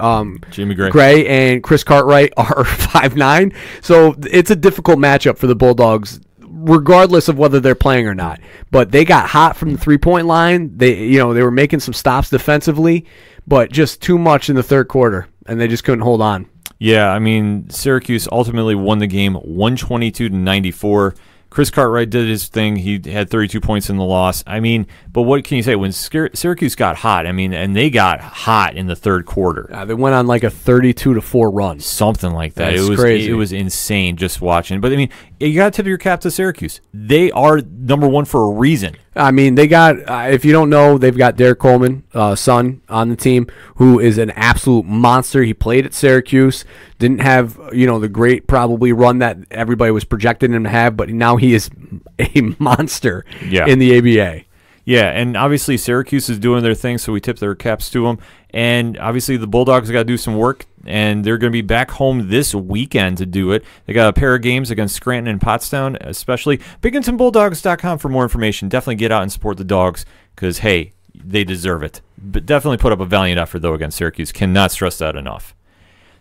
and Chris Cartwright are 5'9", so it's a difficult matchup for the Bulldogs, regardless of whether they're playing or not. But they got hot from the 3-point line. They were making some stops defensively, but just too much in the third quarter, and they just couldn't hold on. Yeah, I mean, Syracuse ultimately won the game 122-94. Chris Cartwright did his thing. He had 32 points in the loss. I mean, but what can you say? When Syracuse got hot, I mean, and they got hot in the third quarter. They went on like a 32-4 run. Something like that. That's it was crazy. It was insane just watching. But, I mean, you got to tip your cap to Syracuse. They are number one for a reason. I mean, they got, if you don't know, they've got Derek Coleman, son, on the team, who is an absolute monster. He played at Syracuse, didn't have, the great probably run that everybody was projecting him to have, but now he is a monster in the ABA. Yeah, and obviously Syracuse is doing their thing, so we tip their caps to them. And obviously the Bulldogs got to do some work, and they're going to be back home this weekend to do it. They got a pair of games against Scranton and Pottstown, especially. BinghamtonBulldogs.com for more information. Definitely get out and support the Dogs because, hey, they deserve it. But definitely put up a valiant effort, though, against Syracuse. Cannot stress that enough.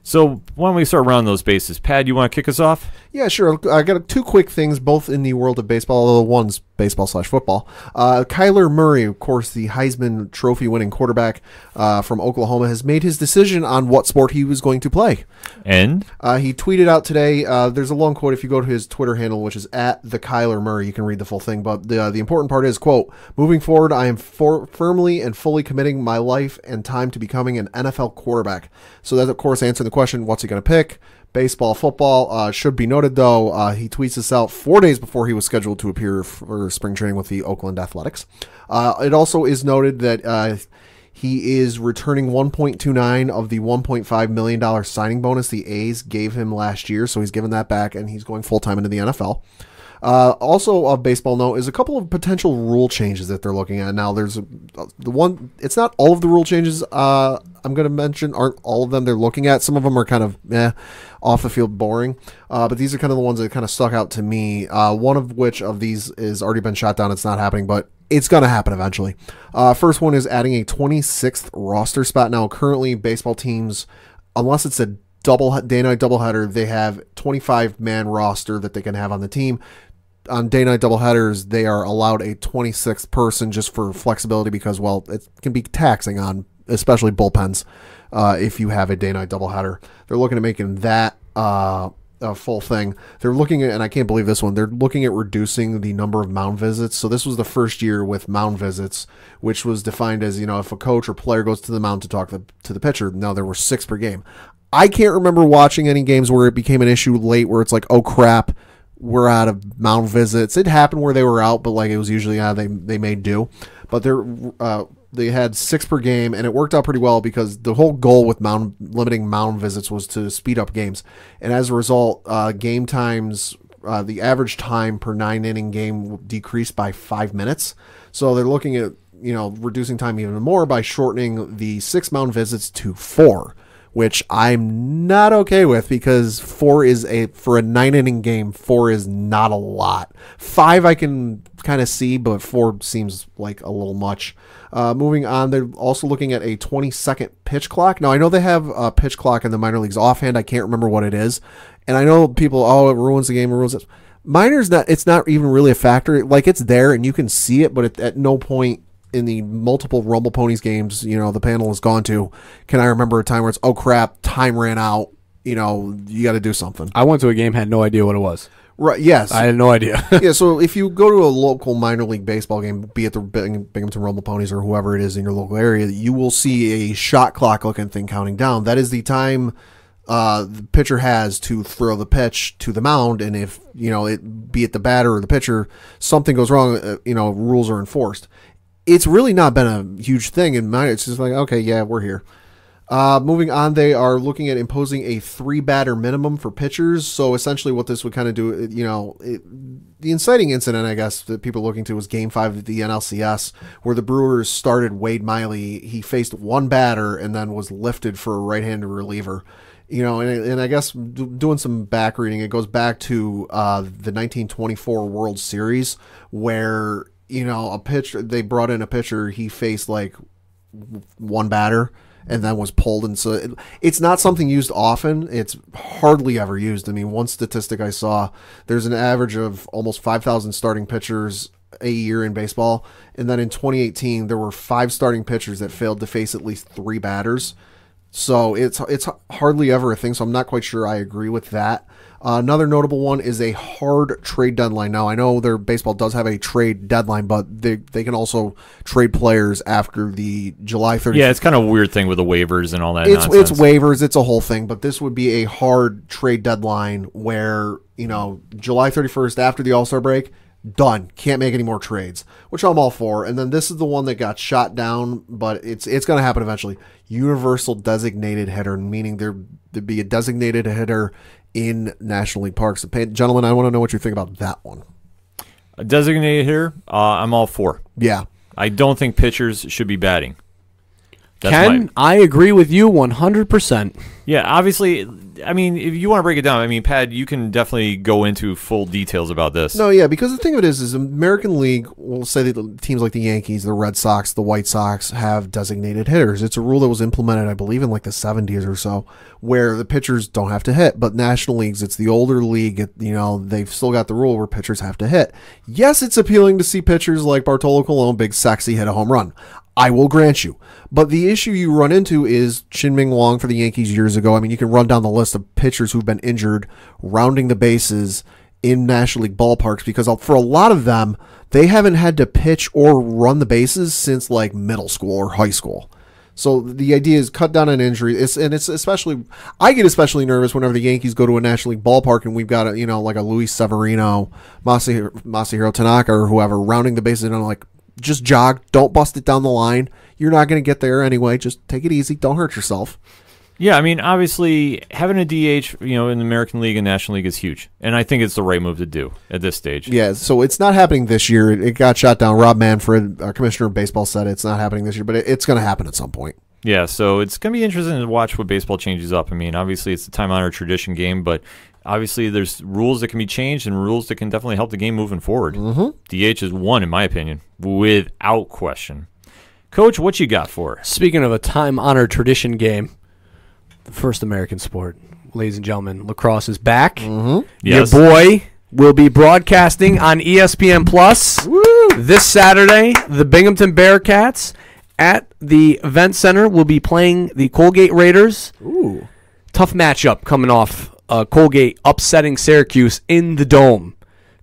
So why don't we start rounding those bases? Pad, you want to kick us off? Yeah, sure. I got two quick things, both in the world of baseball, although one's baseball/football. Kyler Murray, of course, the Heisman Trophy-winning quarterback from Oklahoma, has made his decision on what sport he was going to play. And? He tweeted out today, there's a long quote if you go to his Twitter handle, which is @theKyler you can read the full thing, but the important part is, quote, "Moving forward, I am firmly and fully committing my life and time to becoming an NFL quarterback." So that's, of course, answering the question, what's he going to pick? Baseball, football. Should be noted, though, he tweets this out 4 days before he was scheduled to appear for spring training with the Oakland Athletics. It also is noted that he is returning 1.29 of the $1.5 million signing bonus the A's gave him last year, so he's given that back, and he's going full-time into the NFL. Also of baseball note is a couple of potential rule changes that they're looking at. Now there's the one, it's not all of the rule changes I'm going to mention aren't all of them they're looking at. Some of them are kind of off the field boring, but these are kind of the ones that kind of stuck out to me. One of which of these is already been shot down. It's not happening, but it's going to happen eventually. First one is adding a 26th roster spot. Now currently baseball teams, unless it's a day-night doubleheader, they have 25-man roster that they can have on the team. On day-night doubleheaders, they are allowed a 26th person just for flexibility because, well, it can be taxing on especially bullpens if you have a day-night doubleheader. They're looking at making that a full thing. They're looking at, and I can't believe this one, they're looking at reducing the number of mound visits. So this was the first year with mound visits, which was defined as, if a coach or player goes to the mound to talk to the pitcher, now there were 6 per game. I can't remember watching any games where it became an issue late where it's like, oh crap, we're out of mound visits. It happened where they were out, but like it was usually they made do. But they had 6 per game, and it worked out pretty well because the whole goal with limiting mound visits was to speed up games. And as a result, game times, the average time per 9-inning game decreased by 5 minutes. So they're looking at reducing time even more by shortening the 6 mound visits to 4. Which I'm not okay with because 4 is for a 9-inning game, 4 is not a lot. 5 I can kind of see, but 4 seems like a little much. Moving on, they're also looking at a 20-second pitch clock. Now, I know they have a pitch clock in the minor leagues. Offhand, I can't remember what it is. And I know people, it ruins the game, it ruins it. Minor's it's not even really a factor. Like, it's there and you can see it, but at no point in the multiple Rumble Ponies games, the panel has gone to, can I remember a time where it's, oh crap, time ran out, you got to do something. I went to a game, had no idea what it was. Right, yes. I had no idea. Yeah, so if you go to a local minor league baseball game, be it the Binghamton Rumble Ponies or whoever it is in your local area, you will see a shot clock looking thing counting down. That is the time the pitcher has to throw the pitch to the mound, and if, be it the batter or the pitcher, something goes wrong, rules are enforced. It's really not been a huge thing in mine. It's just like, okay, yeah, we're here. Moving on, they are looking at imposing a 3-batter minimum for pitchers. So essentially what this would kind of do, the inciting incident, I guess, that people are looking to was Game 5 of the NLCS, where the Brewers started Wade Miley. He faced 1 batter and then was lifted for a right-handed reliever. You know, and I guess doing some back reading, it goes back to the 1924 World Series where, you know, they brought in a pitcher, he faced like one batter and then was pulled. And so it's not something used often. It's hardly ever used. I mean, one statistic I saw, there's an average of almost 5,000 starting pitchers a year in baseball. And then in 2018, there were 5 starting pitchers that failed to face at least 3 batters. So it's hardly ever a thing. So I'm not quite sure I agree with that. Another notable one is a hard trade deadline. Now, I know their baseball does have a trade deadline, but they can also trade players after the July 31st. Yeah, it's kind of a weird thing with the waivers and all that It's nonsense. waivers. It's a whole thing. But this would be a hard trade deadline where, you know, July 31st after the All-Star break, done. Can't make any more trades, which I'm all for. And then this is the one that got shot down, but it's going to happen eventually. Universal designated hitter, meaning there'd be a designated hitter in National League parks. Gentlemen, I want to know what you think about that one. A designated hitter, I'm all for. Yeah. I don't think pitchers should be batting. Ken, I agree with you 100%. Yeah, obviously, I mean, if you want to break it down, I mean, Pat, you can definitely go into full details about this. No, yeah, because the thing of it is American League, we'll say that teams like the Yankees, the Red Sox, the White Sox have designated hitters. It's a rule that was implemented, I believe, in like the 70s or so, where the pitchers don't have to hit. But National Leagues, it's the older league, you know, they've still got the rule where pitchers have to hit. Yes, it's appealing to see pitchers like Bartolo Colon, big sexy, hit a home run. I will grant you. But the issue you run into is Shin-Ming Wong for the Yankees years ago. I mean, you can run down the list of pitchers who've been injured rounding the bases in National League ballparks because for a lot of them, they haven't had to pitch or run the bases since like middle school or high school. So the idea is cut down on injuries. I get especially nervous whenever the Yankees go to a National League ballpark and we've got like a Luis Severino, Masahiro Tanaka or whoever rounding the bases and I'm like, just jog. Don't bust it down the line. You're not going to get there anyway. Just take it easy. Don't hurt yourself. Yeah, I mean, obviously, having a DH, in the American League and National League is huge. And I think it's the right move to do at this stage. Yeah, so it's not happening this year. It got shot down. Rob Manfred, our commissioner of baseball, said it's not happening this year, but it's going to happen at some point. Yeah, so it's going to be interesting to watch what baseball changes up. I mean, obviously, it's a time-honored tradition game, but obviously there's rules that can be changed and rules that can definitely help the game moving forward. Mm-hmm. DH is one, in my opinion, without question. Coach, what you got for us? Speaking of a time-honored tradition game, the first American sport, ladies and gentlemen, lacrosse is back. Mm-hmm. Yes. Your boy will be broadcasting on ESPN Plus this Saturday. The Binghamton Bearcats at the event center will be playing the Colgate Raiders. Ooh. Tough matchup coming off Colgate upsetting Syracuse in the Dome,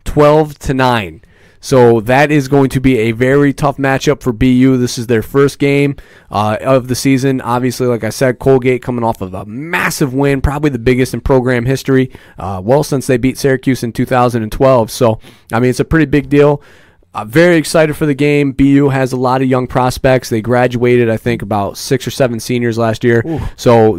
12-9. So that is going to be a very tough matchup for BU. This is their first game of the season. Obviously, like I said, Colgate coming off of a massive win, probably the biggest in program history, since they beat Syracuse in 2012. So, I mean, it's a pretty big deal. Very excited for the game. BU has a lot of young prospects. They graduated, I think, about 6 or 7 seniors last year. Ooh. So,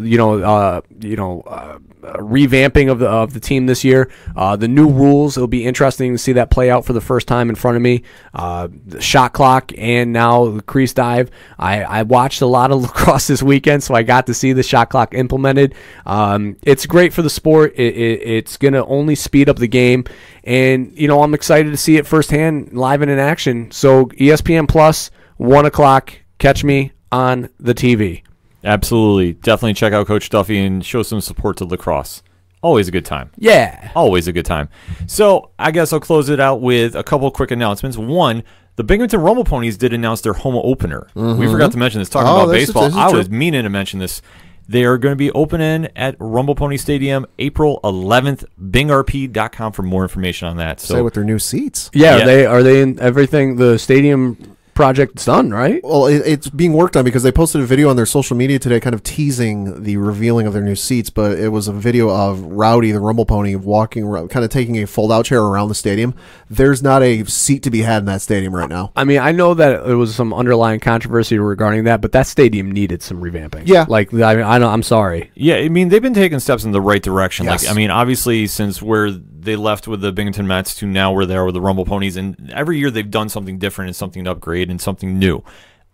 revamping of the team this year. The new rules, it'll be interesting to see that play out for the first time in front of me. The shot clock and now the crease dive. I watched a lot of lacrosse this weekend, so I got to see the shot clock implemented. It's great for the sport. It's going to only speed up the game. And, I'm excited to see it firsthand, live and in action. So ESPN Plus, 1 o'clock, catch me on the TV. Absolutely. Definitely check out Coach Duffy and show some support to lacrosse. Always a good time. Yeah. Always a good time. So I guess I'll close it out with a couple quick announcements. One, the Binghamton Rumble Ponies did announce their home opener. Mm-hmm. We forgot to mention this. Talking about baseball, I was meaning to mention this. They are going to be opening at Rumble Pony Stadium April 11th. BingRP.com for more information on that. So with their new seats. Yeah. Are they in everything? The stadium project's done, right? Well, it's being worked on because they posted a video on their social media today kind of teasing the revealing of their new seats, but it was a video of Rowdy, the Rumble Pony, walking around, kind of taking a fold-out chair around the stadium. There's not a seat to be had in that stadium right now. I mean, I know that there was some underlying controversy regarding that, but that stadium needed some revamping. Yeah. I'm sorry. Yeah, I mean, they've been taking steps in the right direction. Yes. Obviously, since where they left with the Binghamton Mets to now where they are with the Rumble Ponies, and every year they've done something different and something to upgrade and something new.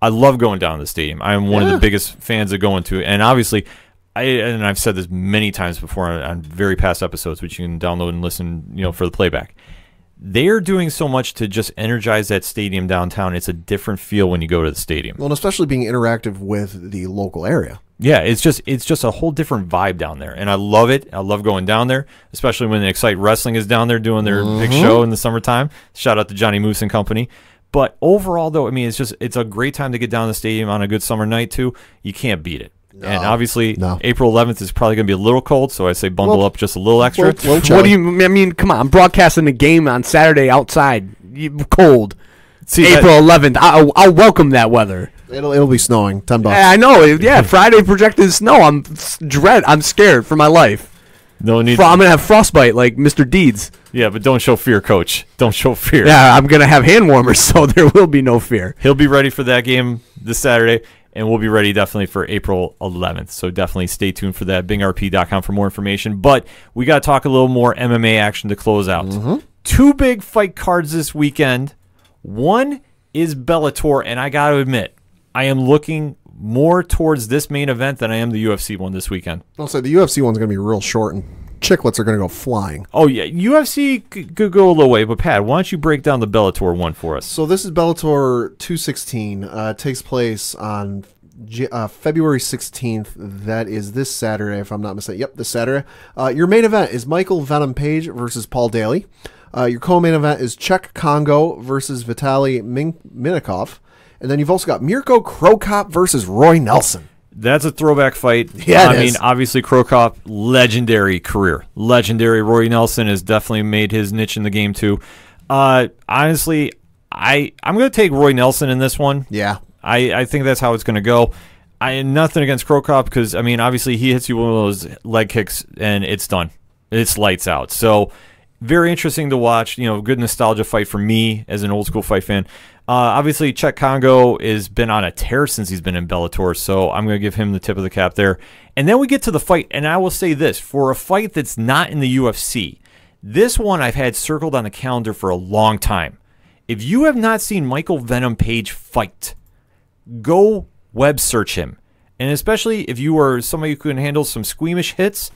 I love going down to the stadium. I am one of the biggest fans of going to it. And obviously, and I've said this many times before on very past episodes, which you can download and listen, for the playback. They're doing so much to just energize that stadium downtown. It's a different feel when you go to the stadium. Well, and especially being interactive with the local area. Yeah, it's just a whole different vibe down there, and I love it. I love going down there, especially when the Excite Wrestling is down there doing their big show in the summertime. Shout out to Johnny Moose and company. But overall, though, I mean, it's a great time to get down to the stadium on a good summer night too. You can't beat it. No, and obviously, April 11th is probably going to be a little cold, so I say bundle up just a little extra. What do you? I mean, come on! I'm broadcasting the game on Saturday outside, cold. See, April 11th. I'll welcome that weather. It'll be snowing. $10. I know. Yeah, Friday projected snow. I'm scared for my life. No need. I'm gonna have frostbite like Mr. Deeds. Yeah, but don't show fear, Coach. Don't show fear. Yeah, I'm gonna have hand warmers, so there will be no fear. He'll be ready for that game this Saturday, and we'll be ready definitely for April 11th. So definitely stay tuned for that. BingRP.com for more information. But we got to talk a little more MMA action to close out. 2 big fight cards this weekend. One is Bellator, and I got to admit, I am looking more towards this main event than I am the UFC one this weekend. I'll say the UFC one's going to be real short, and chiclets are going to go flying. Oh, yeah. UFC could go a little way, but Pat, why don't you break down the Bellator one for us? So this is Bellator 216. It takes place on February 16th. That is this Saturday, if I'm not mistaken. Yep, this Saturday. Your main event is Michael Venom Page versus Paul Daly. Your co-main event is Czech Congo versus Vitaly Minikov. And then you've also got Mirko Krokop versus Roy Nelson. That's a throwback fight. Yeah, I mean, obviously, Krokop, legendary career. Legendary. Roy Nelson has definitely made his niche in the game, too. Honestly, I'm going to take Roy Nelson in this one. Yeah. I think that's how it's going to go. Nothing against Krokop because, I mean, obviously, he hits you one of those leg kicks, and it's done. It's lights out. So, very interesting to watch. Good nostalgia fight for me as an old-school fight fan. Obviously, Czech Congo has been on a tear since he's been in Bellator, so I'm going to give him the tip of the cap there. And then we get to the fight, and I will say this. For a fight that's not in the UFC, this one I've had circled on the calendar for a long time. If you have not seen Michael Venom Page fight, go web search him. And especially if you are somebody who can handle some squeamish hits,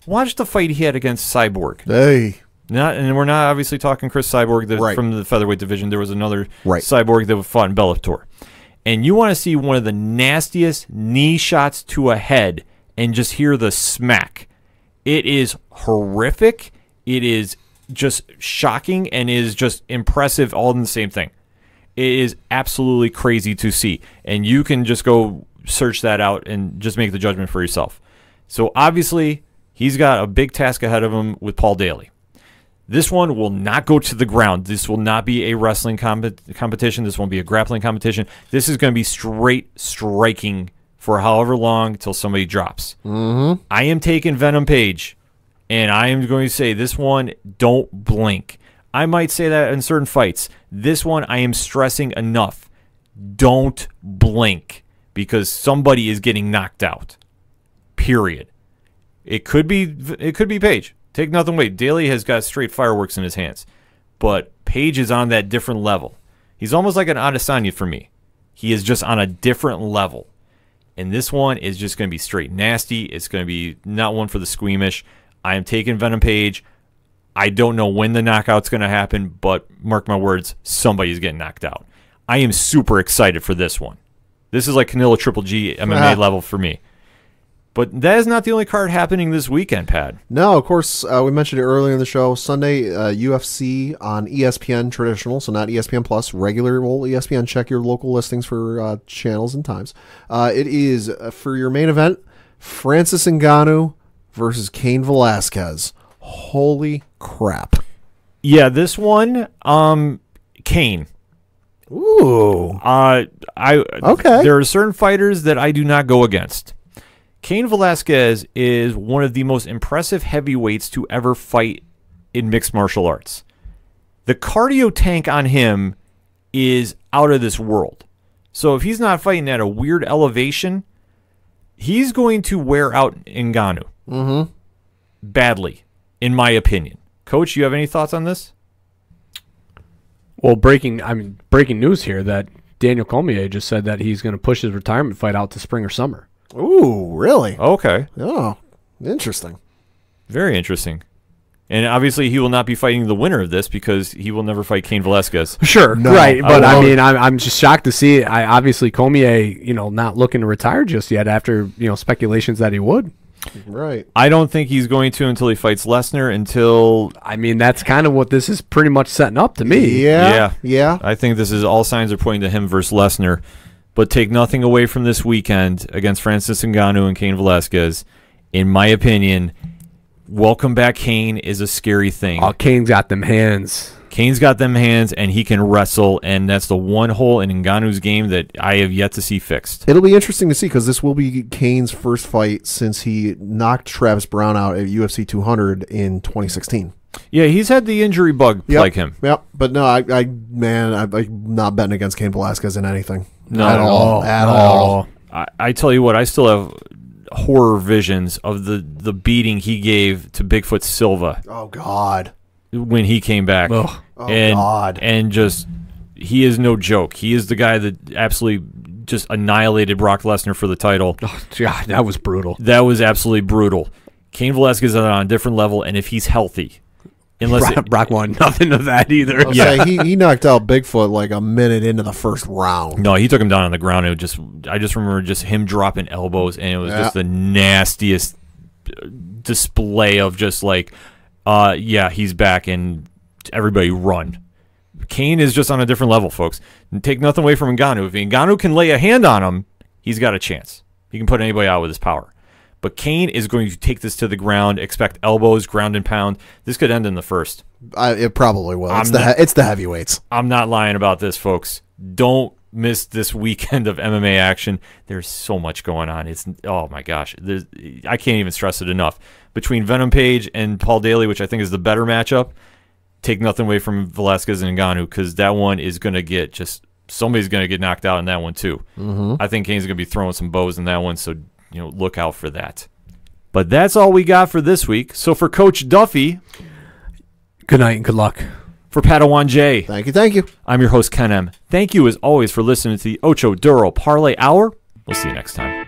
watch the fight he had against Cyborg. Hey. And we're not obviously talking Chris Cyborg from the featherweight division. There was another Cyborg that fought in Bellator. And you want to see one of the nastiest knee shots to a head and just hear the smack. It is horrific. It is just shocking and is just impressive all in the same thing. It is absolutely crazy to see. And you can just go search that out and just make the judgment for yourself. So obviously, he's got a big task ahead of him with Paul Daly. This one will not go to the ground. This will not be a wrestling competition. This won't be a grappling competition. This is going to be straight striking for however long till somebody drops. I am taking Venom Page, and I am going to say this one, don't blink. I might say that in certain fights. This one, I am stressing enough. Don't blink, because somebody is getting knocked out. Period. It could be Page. Take nothing away. Daly has got straight fireworks in his hands. But Page is on that different level. He's almost like an Adesanya for me. He is just on a different level. And this one is just going to be straight nasty. It's going to be not one for the squeamish. I am taking Venom Page. I don't know when the knockout's going to happen, but mark my words, somebody's getting knocked out. I am super excited for this one. This is like Canelo Triple G MMA level for me. But that is not the only card happening this weekend, Pat. No, of course, we mentioned it earlier in the show. Sunday, UFC on ESPN traditional, so not ESPN Plus, regular old ESPN. Check your local listings for channels and times. It is, for your main event, Francis Ngannou versus Cain Velasquez. Holy crap. Yeah, this one, Cain. Ooh. Okay. There are certain fighters that I do not go against. Cain Velasquez is one of the most impressive heavyweights to ever fight in mixed martial arts. The cardio tank on him is out of this world. So if he's not fighting at a weird elevation, he's going to wear out Ngannou. Badly, in my opinion. Coach, you have any thoughts on this? Well, breaking news here that Daniel Cormier just said that he's going to push his retirement fight out to spring or summer. Ooh, really? Okay. Oh, interesting. Very interesting. And obviously, he will not be fighting the winner of this because he will never fight Cain Velasquez. Sure, No, right. But I I won't. mean, I'm just shocked to see it. Obviously Cormier, not looking to retire just yet after speculations that he would. Right. I don't think he's going to until he fights Lesnar. Until I mean, that's kind of what this is pretty much setting up to me. Yeah. I think this is all signs are pointing to him versus Lesnar. But take nothing away from this weekend against Francis Ngannou and Cain Velasquez. In my opinion, welcome back Cain is a scary thing. Oh, Kane's got them hands. Kane's got them hands, and he can wrestle, and that's the one hole in Ngannou's game that I have yet to see fixed. It'll be interesting to see because this will be Kane's first fight since he knocked Travis Brown out at UFC 200 in 2016. Yeah, he's had the injury bug like him. Yep. But no, I'm not betting against Cain Velasquez in anything. No. At all. I tell you what, I still have horror visions of the beating he gave to Bigfoot Silva Oh, God. when he came back. Ugh. Oh, and, God. And just, he is no joke. He is the guy that absolutely just annihilated Brock Lesnar for the title. Oh, God, that was brutal. That was absolutely brutal. Cain Velasquez is on a different level, and if he's healthy, Brock won nothing of that either. He knocked out Bigfoot like a minute into the first round. No, he took him down on the ground. I just remember just him dropping elbows, and it was just the nastiest display of just like, he's back, and everybody run. Cain is just on a different level, folks. And take nothing away from Ngannou. If Ngannou can lay a hand on him, he's got a chance. He can put anybody out with his power. But Cain is going to take this to the ground, expect elbows, ground and pound. This could end in the first. It probably will. It's the heavyweights. I'm not lying about this, folks. Don't miss this weekend of MMA action. There's so much going on. Oh my gosh. I can't even stress it enough. Between Venom Page and Paul Daly, which I think is the better matchup, take nothing away from Velasquez and Ngannou because that one is going to get somebody's going to get knocked out in that one too. Mm-hmm. I think Cain's going to be throwing some bows in that one, so look out for that. But that's all we got for this week. So for Coach Duffy, good night and good luck. For Padawan J, Thank you. I'm your host Ken M. Thank you as always for listening to the Ocho Duro Parlay Hour. We'll see you next time.